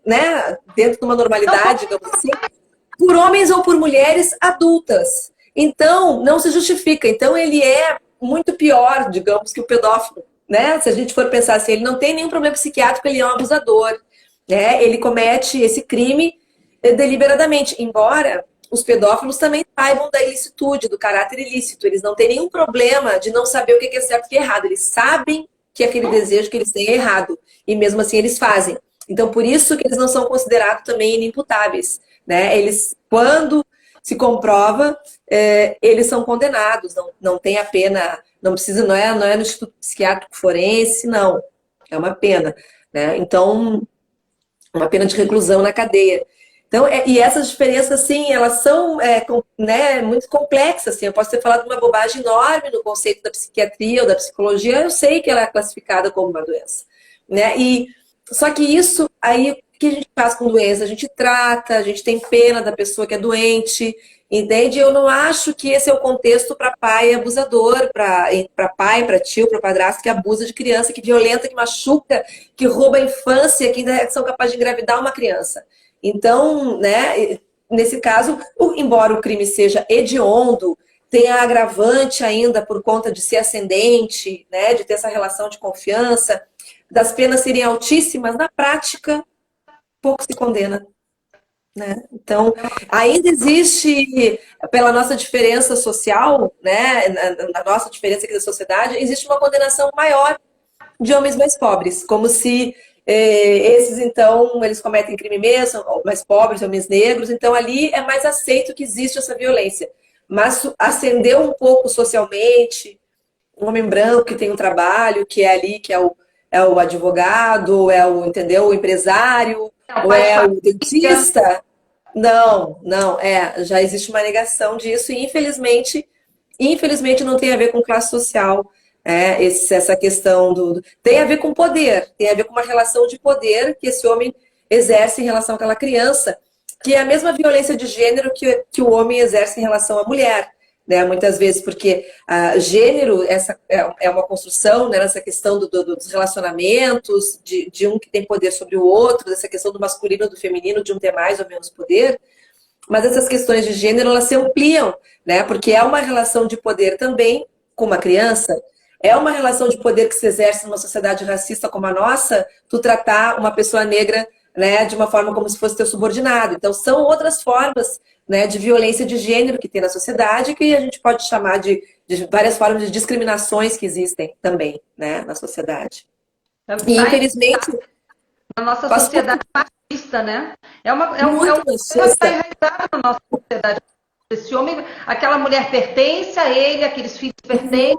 né, dentro de uma normalidade, digamos assim, por homens ou por mulheres adultas. Então, não se justifica. Então, ele é muito pior, digamos, que o pedófilo. Né? Se a gente for pensar assim, ele não tem nenhum problema psiquiátrico, ele é um abusador. Né? Ele comete esse crime deliberadamente, embora os pedófilos também saibam da ilicitude, do caráter ilícito. Eles não têm nenhum problema de não saber o que é certo e o que é errado. Eles sabem que aquele desejo que eles têm é errado. E mesmo assim eles fazem. Então, por isso que eles não são considerados também inimputáveis. Né? Eles, quando se comprova, eles são condenados. Não tem a pena, não precisa, não é no Instituto Psiquiátrico Forense, não. É uma pena. Né? Então, uma pena de reclusão na cadeia. Então, e essas diferenças, assim, elas são né, muito complexas. Assim. Eu posso ter falado uma bobagem enorme no conceito da psiquiatria ou da psicologia, eu sei que ela é classificada como uma doença. Né? Só que isso, aí, o que a gente faz com doença? A gente trata, a gente tem pena da pessoa que é doente, entende? Eu não acho que esse é o contexto para pai abusador, para pai, para tio, para padrasto que abusa de criança, que violenta, que machuca, que rouba a infância, que ainda são capazes de engravidar uma criança. Então, né, nesse caso, embora o crime seja hediondo, tem a agravante ainda por conta de ser ascendente, né, de ter essa relação de confiança, das penas serem altíssimas, na prática, pouco se condena. Né? Então, ainda existe, pela nossa diferença social, né, na nossa diferença aqui da sociedade, existe uma condenação maior de homens mais pobres, como se Esses, então, eles cometem crime mesmo, são mais pobres, homens negros, então ali é mais aceito que existe essa violência. Mas ascendeu um pouco socialmente, um homem branco que tem um trabalho, que é ali, que é o advogado, entendeu? O empresário, ou é o dentista. Não, não, já existe uma negação disso e infelizmente não tem a ver com classe social, essa questão tem a ver com poder, tem a ver com uma relação de poder que esse homem exerce em relação àquela criança, que é a mesma violência de gênero que o homem exerce em relação à mulher, né? Muitas vezes, porque gênero é uma construção, né, nessa questão dos relacionamentos, de um que tem poder sobre o outro, dessa questão do masculino e do feminino, de um ter mais ou menos poder. Mas essas questões de gênero, elas se ampliam, né? Porque é uma relação de poder também com uma criança, é uma relação de poder que se exerce numa sociedade racista como a nossa, tu tratar uma pessoa negra, né, de uma forma como se fosse teu subordinado. Então, são outras formas, né, de violência de gênero que tem na sociedade, que a gente pode chamar de várias formas de discriminações que existem também, né, na sociedade. E, infelizmente... Na nossa sociedade machista, né? É uma muito coisa que está enraizada na nossa sociedade. Esse homem, aquela mulher pertence a ele, aqueles filhos pertencem.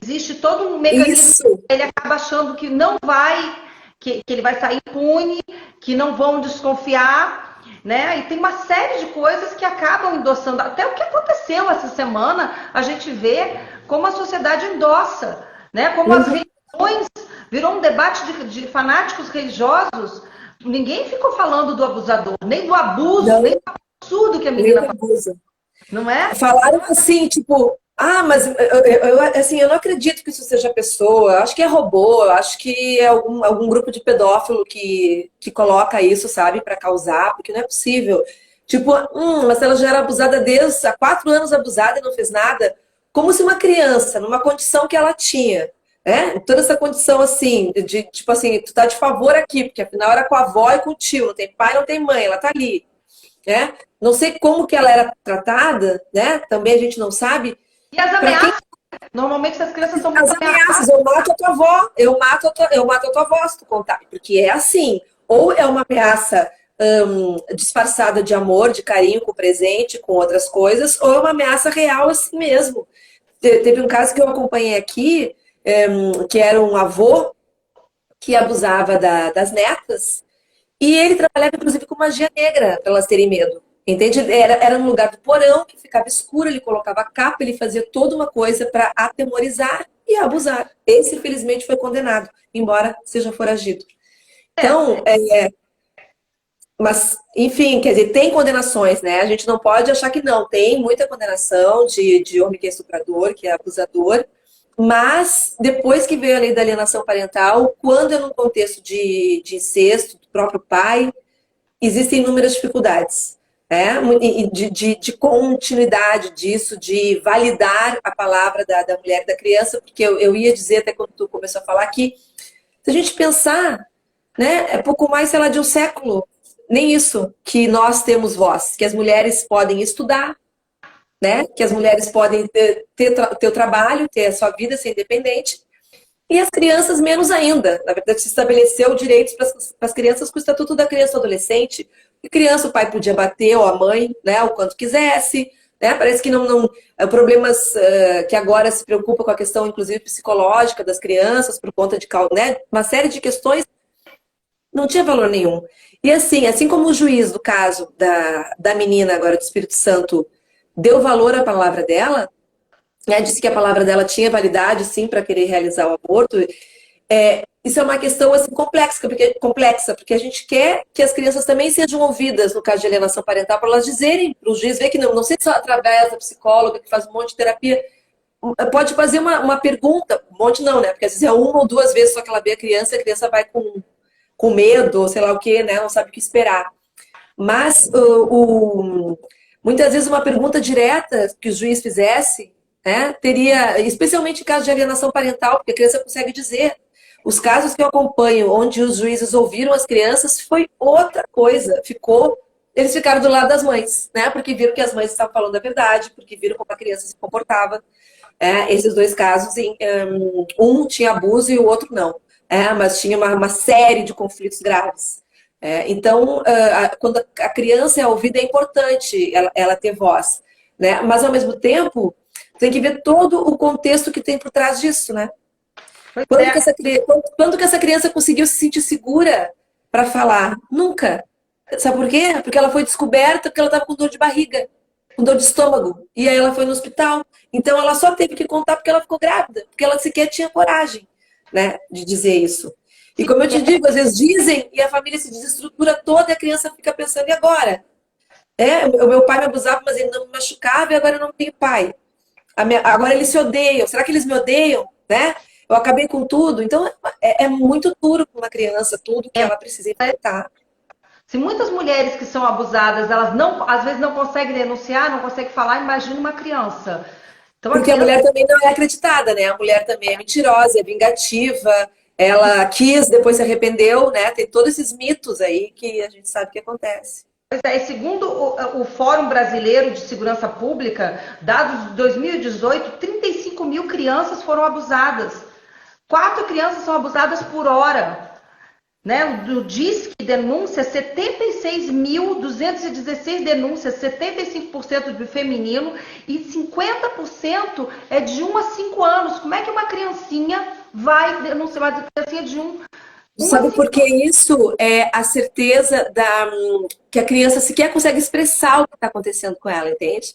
Existe todo um mecanismo. Ele acaba achando que não vai, que ele vai sair impune, que não vão desconfiar, né? E tem uma série de coisas que acabam endossando. Até o que aconteceu essa semana, a gente vê como a sociedade endossa, né? Como as religiões virou um debate de fanáticos religiosos. Ninguém ficou falando do abusador, nem do abuso, nem do absurdo que a menina abusa. Não é? Falaram assim, tipo, mas eu não acredito que isso seja pessoa, eu acho que é robô, eu acho que é algum grupo de pedófilo que coloca isso, sabe, para causar, porque não é possível. Tipo, mas ela já era abusada há 4 anos abusada e não fez nada, como se uma criança, numa condição que ela tinha, né? Toda essa condição assim, tipo assim, tu tá de favor aqui, porque afinal era com a avó e com o tio, não tem pai, não tem mãe, ela tá ali, né? Não sei como que ela era tratada, né? Também a gente não sabe. E as ameaças? Normalmente essas crianças são muito ameaças. Eu mato a tua avó, eu mato a tua avó se tu contar. Porque é assim, ou é uma ameaça disfarçada de amor, de carinho com o presente, com outras coisas, ou é uma ameaça real assim mesmo. Teve um caso que eu acompanhei aqui, que era um avô que abusava das netas, e ele trabalhava inclusive com magia negra, para elas terem medo. Entende? Era no lugar do porão, que ficava escuro, ele colocava a capa, ele fazia toda uma coisa para atemorizar e abusar. Esse, infelizmente, foi condenado, embora seja foragido. Então, mas, enfim, quer dizer, tem condenações, né? A gente não pode achar que não. Tem muita condenação de homem que é estuprador, que é abusador, mas depois que veio a lei da alienação parental, quando é num contexto de incesto, do próprio pai, existem inúmeras dificuldades. De continuidade disso, de validar a palavra da mulher e da criança, porque eu ia dizer até quando tu começou a falar que, se a gente pensar, né, é pouco mais, sei lá, de um século, nem isso, que nós temos voz, que as mulheres podem estudar, né, que as mulheres podem ter o trabalho, ter a sua vida, ser independente, e as crianças menos ainda. Na verdade, se estabeleceu direitos para as crianças com o Estatuto da Criança e do Adolescente. E criança, o pai podia bater, ou a mãe, né, o quanto quisesse. Né? Parece que não problemas que agora se preocupam com a questão, inclusive, psicológica das crianças, por conta de, né, uma série de questões, não tinha valor nenhum. E assim como o juiz do caso da menina agora do Espírito Santo deu valor à palavra dela, né, disse que a palavra dela tinha validade, sim, para querer realizar o aborto. Isso é uma questão assim, complexa, porque a gente quer que as crianças também sejam ouvidas no caso de alienação parental, para elas dizerem, para o juiz ver que não sei se através da psicóloga que faz um monte de terapia, pode fazer uma pergunta, um monte não, né? Porque às vezes é 1 ou 2 vezes só que ela vê a criança vai com medo, ou sei lá o que, né? Não sabe o que esperar. Mas muitas vezes uma pergunta direta que o juiz fizesse, né, teria, especialmente em caso de alienação parental, porque a criança consegue dizer. Os casos que eu acompanho, onde os juízes ouviram as crianças, foi outra coisa. Eles ficaram do lado das mães, né? Porque viram que as mães estavam falando a verdade, porque viram como a criança se comportava. Esses 2 casos, um tinha abuso e o outro não. mas tinha uma série de conflitos graves. Então, quando a criança é ouvida, é importante ela ter voz, né? Mas, ao mesmo tempo, tem que ver todo o contexto que tem por trás disso, né? Quando que essa criança conseguiu se sentir segura para falar? Nunca. Sabe por quê? Porque ela foi descoberta porque ela estava com dor de barriga, com dor de estômago. E aí ela foi no hospital. Então ela só teve que contar porque ela ficou grávida, porque ela sequer tinha coragem, né, de dizer isso. E como eu te digo, às vezes dizem e a família se desestrutura toda e a criança fica pensando, e agora? O meu pai me abusava, mas ele não me machucava e agora eu não tenho pai. Agora eles se odeiam. Será que eles me odeiam? Né? Eu acabei com tudo. Então é muito duro para uma criança tudo que ela precisa enfrentar. Se muitas mulheres que são abusadas, elas não, às vezes não conseguem denunciar, não conseguem falar, imagina uma criança. Então, porque a mulher também não é acreditada, né? A mulher também é mentirosa, é vingativa, ela quis, depois se arrependeu, né? Tem todos esses mitos aí que a gente sabe que acontece. Pois é, segundo o Fórum Brasileiro de Segurança Pública, dados de 2018, 35 mil crianças foram abusadas. 4 crianças são abusadas por hora. Né? O Disque denúncia 76.216 denúncias, 75% do feminino e 50% é de 1 a 5 anos. Como é que uma criancinha vai denunciar uma criancinha de 1 Sabe por que isso? É a certeza que a criança sequer consegue expressar o que está acontecendo com ela, entende?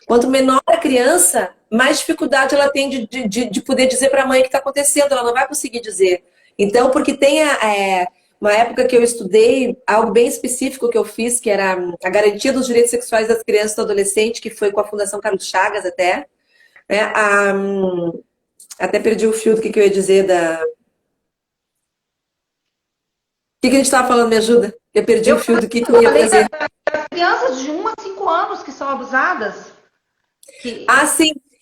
Quanto menor a criança, mais dificuldade ela tem de poder dizer para a mãe o que está acontecendo, ela não vai conseguir dizer. Então, porque tem uma época que eu estudei algo bem específico que eu fiz, que era a garantia dos direitos sexuais das crianças e do adolescente, que foi com a Fundação Carlos Chagas até. Né? Até perdi o fio do que eu ia dizer da... O que a gente estava falando? Me ajuda? Eu perdi o fio do que eu ia dizer. Das crianças de 1 a 5 anos que são abusadas. Sim.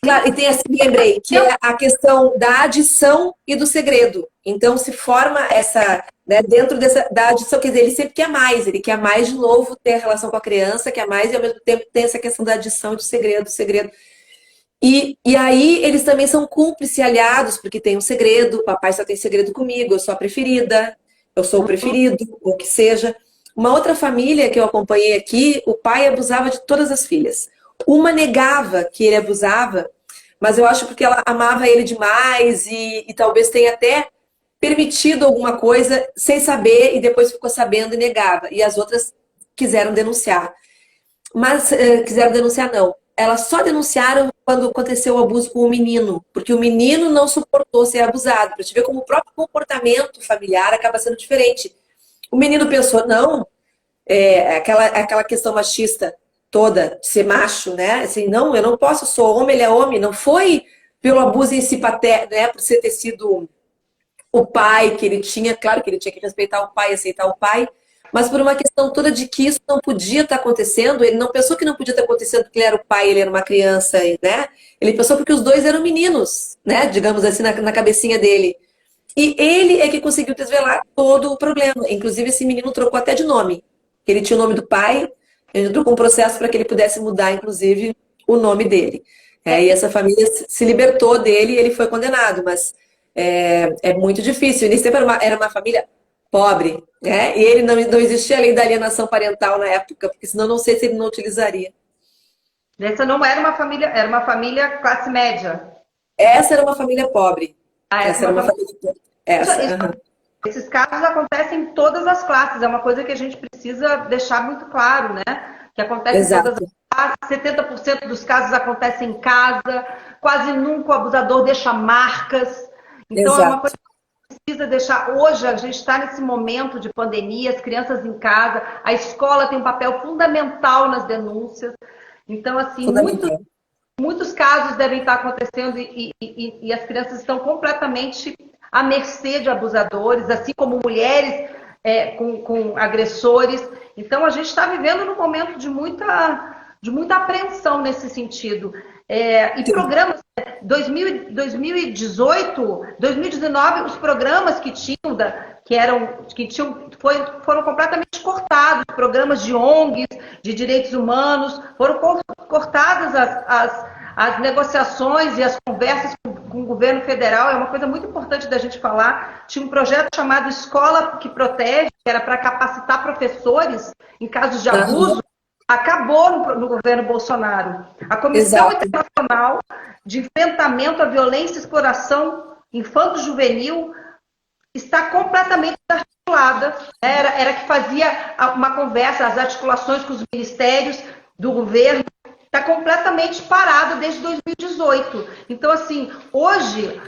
Claro, e tem assim, lembrei, que é a questão da adição e do segredo. Então, se forma essa, né, dentro da adição, quer dizer, ele quer mais de novo ter relação com a criança, quer mais, e ao mesmo tempo tem essa questão da adição e do segredo. E aí, eles também são cúmplices e aliados, porque tem um segredo, o papai só tem segredo comigo, eu sou a preferida, eu sou o preferido, ou o que seja. Uma outra família que eu acompanhei aqui, o pai abusava de todas as filhas. Uma negava que ele abusava, mas eu acho porque ela amava ele demais e talvez tenha até permitido alguma coisa sem saber e depois ficou sabendo e negava. E as outras quiseram denunciar. Mas quiseram denunciar não. Elas só denunciaram quando aconteceu o abuso com o menino, porque o menino não suportou ser abusado. Para te ver como o próprio comportamento familiar acaba sendo diferente. O menino pensou, não, aquela questão machista toda, de ser macho, né? Assim, não, eu não posso, eu sou homem, ele é homem. Não foi pelo abuso em si, né? Por ter sido o pai que ele tinha, claro que ele tinha que respeitar o pai, aceitar o pai, mas por uma questão toda de que isso não podia estar acontecendo. Ele não pensou que não podia estar acontecendo porque ele era o pai, ele era uma criança, né? Ele pensou porque os dois eram meninos, né? Digamos assim, na cabecinha dele. E ele é que conseguiu desvelar todo o problema. Inclusive, esse menino trocou até de nome. Ele tinha o nome do pai. Ele entrou com um processo para que ele pudesse mudar, inclusive, o nome dele. E essa família se libertou dele e ele foi condenado. Mas é muito difícil. Ele sempre era uma família pobre. Né? E ele não existia a lei da alienação parental na época, porque senão não sei se ele não utilizaria. Essa não era uma família, era uma família classe média. Essa era uma família pobre. Essa era uma família pobre. Esses casos acontecem em todas as classes, é uma coisa que a gente precisa deixar muito claro, né? Que acontece Exato. em todas as classes, 70% dos casos acontecem em casa, quase nunca o abusador deixa marcas. Então Exato. É uma coisa que a gente precisa deixar. Hoje a gente está nesse momento de pandemia, as crianças em casa, a escola tem um papel fundamental nas denúncias. Então, assim, muitos casos devem estar acontecendo e as crianças estão completamente à mercê de abusadores, assim como mulheres com agressores. Então, a gente está vivendo num momento de muita apreensão nesse sentido. E programas, 2018, 2019, os programas que tinham foram completamente cortados. Programas de ONGs, de direitos humanos, foram cortadas as negociações e as conversas com com o governo federal, é uma coisa muito importante da gente falar. Tinha um projeto chamado Escola que Protege, que era para capacitar professores em casos de abuso, acabou no governo Bolsonaro. A Comissão Internacional de Enfrentamento à Violência e Exploração Infanto-Juvenil está completamente articulada. Era que fazia uma conversa, as articulações com os ministérios do governo, está completamente parada desde 2018. Então, assim, hoje,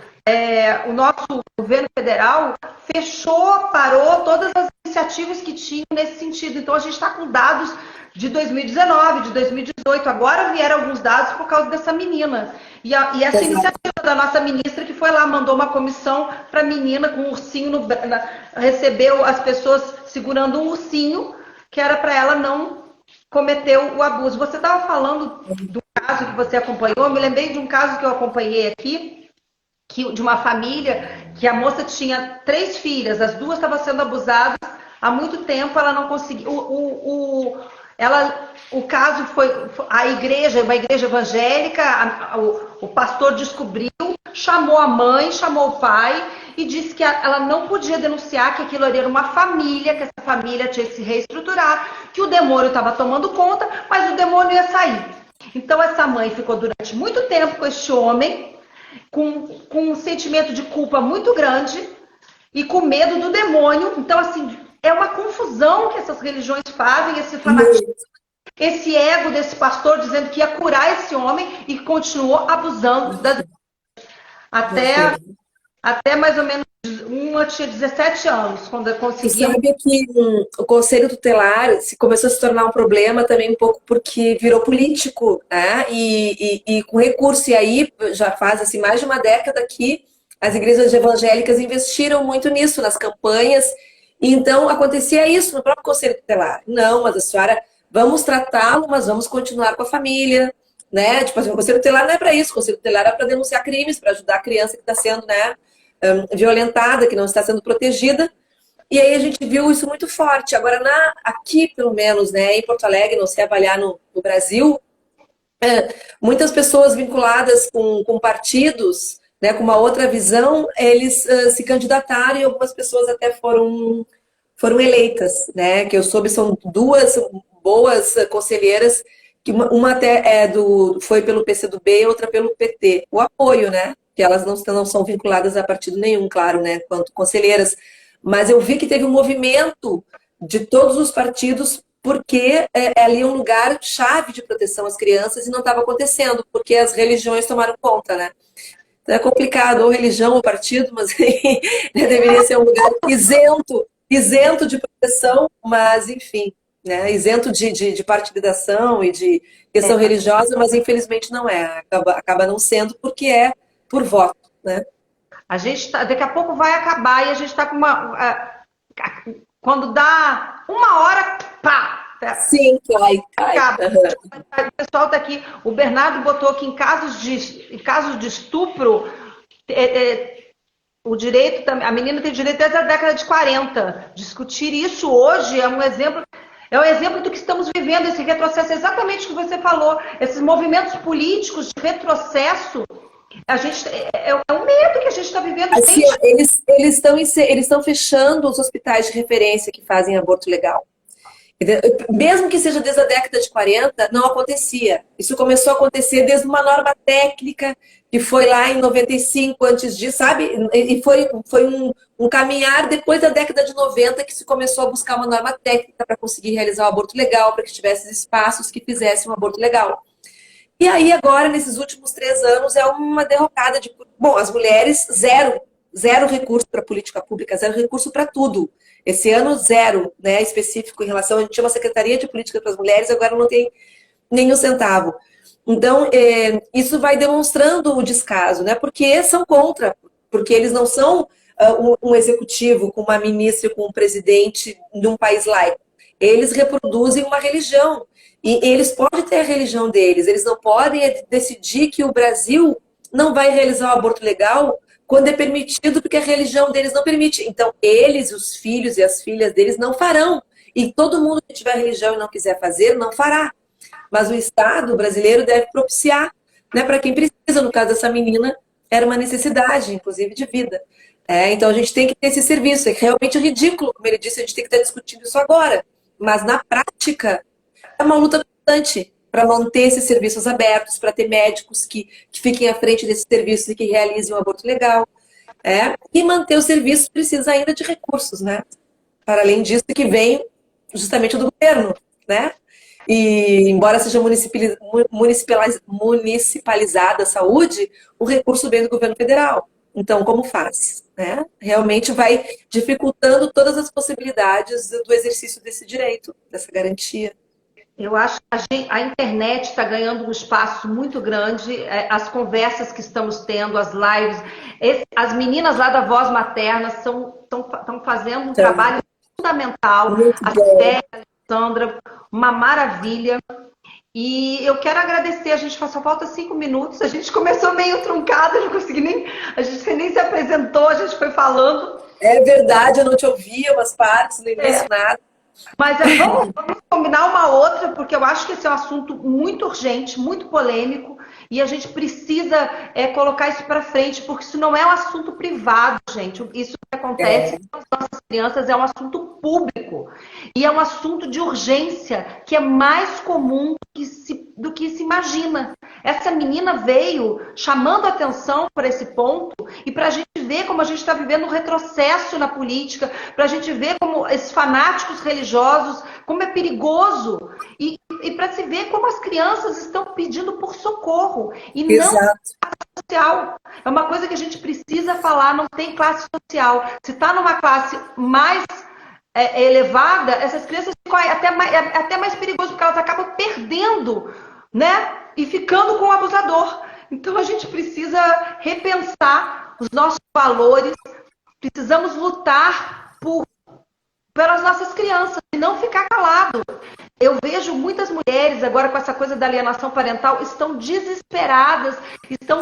o nosso governo federal fechou, parou todas as iniciativas que tinham nesse sentido. Então, a gente está com dados de 2019, de 2018. Agora vieram alguns dados por causa dessa menina. E essa iniciativa da nossa ministra, que foi lá, mandou uma comissão para a menina com um ursinho, recebeu as pessoas segurando um ursinho, que era para ela não cometer o abuso. Você estava falando do caso que você acompanhou, eu me lembrei de um caso que eu acompanhei aqui, de uma família, que a moça tinha 3 filhas, as 2 estavam sendo abusadas há muito tempo, ela não conseguiu. O caso foi a igreja, uma igreja evangélica, o pastor descobriu, chamou a mãe, chamou o pai e disse que ela não podia denunciar, que aquilo ali era uma família, que essa família tinha que se reestruturar, que o demônio estava tomando conta, mas o demônio ia sair. Então essa mãe ficou durante muito tempo com este homem, com um sentimento de culpa muito grande e com medo do demônio. Então, assim, é uma confusão que essas religiões fazem, esse fanatismo, esse ego desse pastor dizendo que ia curar esse homem e continuou abusando das até mais ou menos uma tinha 17 anos, quando eu consegui. Você sabe que o Conselho Tutelar começou a se tornar um problema também um pouco porque virou político, né? E com recurso. E aí já faz assim, mais de uma década que as igrejas evangélicas investiram muito nisso, nas campanhas. E então acontecia isso no próprio Conselho Tutelar. Não, mas a senhora, vamos tratá-lo, mas vamos continuar com a família. Né? Tipo assim, o Conselho Tutelar não é para isso, o Conselho Tutelar é para denunciar crimes, para ajudar a criança que está sendo, né, violentada, que não está sendo protegida. E aí a gente viu isso muito forte. Agora, aqui, pelo menos, né, em Porto Alegre, não sei avaliar no Brasil, muitas pessoas vinculadas com partidos, né, com uma outra visão, eles se candidataram e algumas pessoas até foram eleitas. Né, que eu soube, são 2 boas conselheiras, que uma até foi pelo PCdoB e outra pelo PT. O apoio, né? Que elas não são vinculadas a partido nenhum, claro, né? Quanto conselheiras. Mas eu vi que teve um movimento de todos os partidos, porque ali é um lugar chave de proteção às crianças e não estava acontecendo, porque as religiões tomaram conta, né? Então é complicado, ou religião ou partido, mas deveria ser um lugar isento de proteção, mas enfim. Né, isento de partidização e de questão religiosa, mas infelizmente não é. Acaba não sendo porque é por voto. Né? A gente daqui a pouco vai acabar e a gente está com uma... quando dá 1 hora, pá! Sim, cai. O pessoal está aqui, o Bernardo botou que em casos de estupro, o direito, a menina tem direito desde a década de 40. Discutir isso hoje é um exemplo... É o exemplo do que estamos vivendo, esse retrocesso, exatamente o que você falou, esses movimentos políticos de retrocesso, é um medo que a gente está vivendo. Assim, eles estão fechando os hospitais de referência que fazem aborto legal. Mesmo que seja desde a década de 40, não acontecia. Isso começou a acontecer desde uma norma técnica que foi lá em 95, antes disso, sabe? E foi um caminhar depois da década de 90 que se começou a buscar uma norma técnica para conseguir realizar o aborto legal, para que tivesse espaços que fizessem um aborto legal. E aí agora, nesses últimos 3 anos, é uma derrocada de... Bom, as mulheres, zero recurso para política pública, 0 recurso para tudo. Esse ano, 0, né, específico em relação... A gente tinha uma Secretaria de Política para as Mulheres, agora não tem nenhum centavo. Então, isso vai demonstrando o descaso, né? Porque são contra, porque eles não são um executivo com uma ministra, com um presidente de um país laico. Eles reproduzem uma religião. E eles podem ter a religião deles, eles não podem decidir que o Brasil não vai realizar o aborto legal quando é permitido, porque a religião deles não permite. Então, eles, os filhos e as filhas deles não farão. E todo mundo que tiver religião e não quiser fazer, não fará. Mas o Estado brasileiro deve propiciar, né, para quem precisa. No caso dessa menina, era uma necessidade, inclusive, de vida. Então a gente tem que ter esse serviço. É realmente ridículo, como ele disse, a gente tem que estar discutindo isso agora. Mas na prática, é uma luta constante para manter esses serviços abertos, para ter médicos que fiquem à frente desses serviços e que realizem um aborto legal. E manter os serviços precisa ainda de recursos, né? Para além disso, que vem justamente do governo, né? E embora seja municipalizada a saúde, o recurso vem do governo federal. Então, como faz? Né? Realmente vai dificultando todas as possibilidades do exercício desse direito, dessa garantia. Eu acho que a internet está ganhando um espaço muito grande, as conversas que estamos tendo, as lives. As meninas lá da Voz Materna estão fazendo um trabalho fundamental. Muito A bom. Célia, a Alessandra, uma maravilha. E eu quero agradecer, a gente só falta 5 minutos, a gente começou meio truncado, não consegui nem, a gente nem se apresentou, a gente foi falando. É verdade, eu não te ouvia umas partes, no início nada. Mas vamos combinar uma outra, porque eu acho que esse é um assunto muito urgente, muito polêmico, e a gente precisa colocar isso para frente, porque isso não é um assunto privado, gente. Isso que acontece com as nossas crianças é um assunto público. E é um assunto de urgência, que é mais comum do que se imagina. Essa menina veio chamando atenção para esse ponto, e para a gente ver como a gente está vivendo um retrocesso na política, para a gente ver como esses fanáticos religiosos, como é perigoso, e para se ver como as crianças estão pedindo por socorro, e não classe social. É uma coisa que a gente precisa falar, não tem classe social. Se está numa classe mais elevada, essas crianças ficam até mais perigoso, porque elas acabam perdendo, né? E ficando com o abusador. Então a gente precisa repensar os nossos valores, precisamos lutar pelas nossas crianças e não ficar calado. Eu vejo muitas mulheres agora com essa coisa da alienação parental, estão desesperadas, estão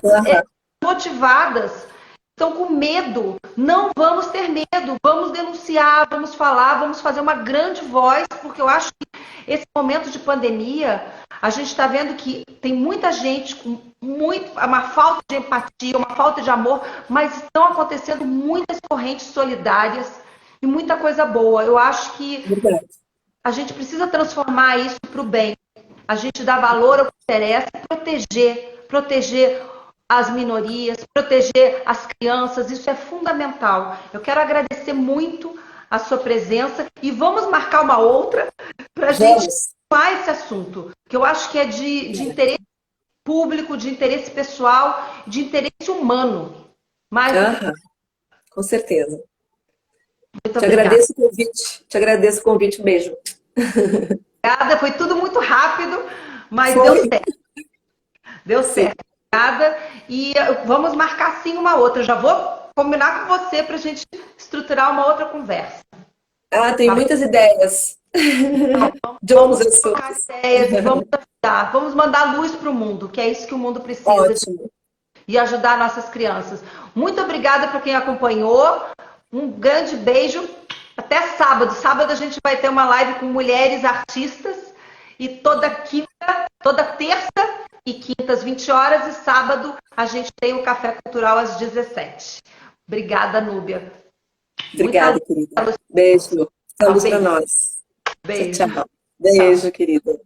motivadas, estão com medo. Não vamos ter medo, vamos denunciar, vamos falar, vamos fazer uma grande voz, porque eu acho que esse momento de pandemia, a gente está vendo que tem muita gente com uma falta de empatia, uma falta de amor, mas estão acontecendo muitas correntes solidárias e muita coisa boa. Eu acho que a gente precisa transformar isso para o bem. A gente dá valor ao que interessa, proteger as minorias, proteger as crianças, isso é fundamental. Eu quero agradecer muito a sua presença e vamos marcar uma outra para a gente falar esse assunto, que eu acho que é de interesse público, de interesse pessoal, de interesse humano. Mas... Com certeza. Muito Te obrigada. agradeço o convite. Te agradeço o convite. Um beijo. Obrigada. Foi tudo muito rápido, mas deu certo. Deu certo. Obrigada. E vamos marcar sim uma outra. Já vou combinar com você para a gente estruturar uma outra conversa. Tem muitas ideias. Vamos trocar ideias, vamos ajudar. Vamos mandar luz para o mundo, que é isso que o mundo precisa. Ótimo. E ajudar nossas crianças. Muito obrigada para quem acompanhou. Um grande beijo. Até sábado. Sábado a gente vai ter uma live com mulheres artistas. E toda terça e quinta às 20 horas. E sábado a gente tem o Café Cultural às 17. Obrigada, Núbia. Obrigada, querida. Beijo. Saúde para nós. Beijo. Tchau. Beijo, querida.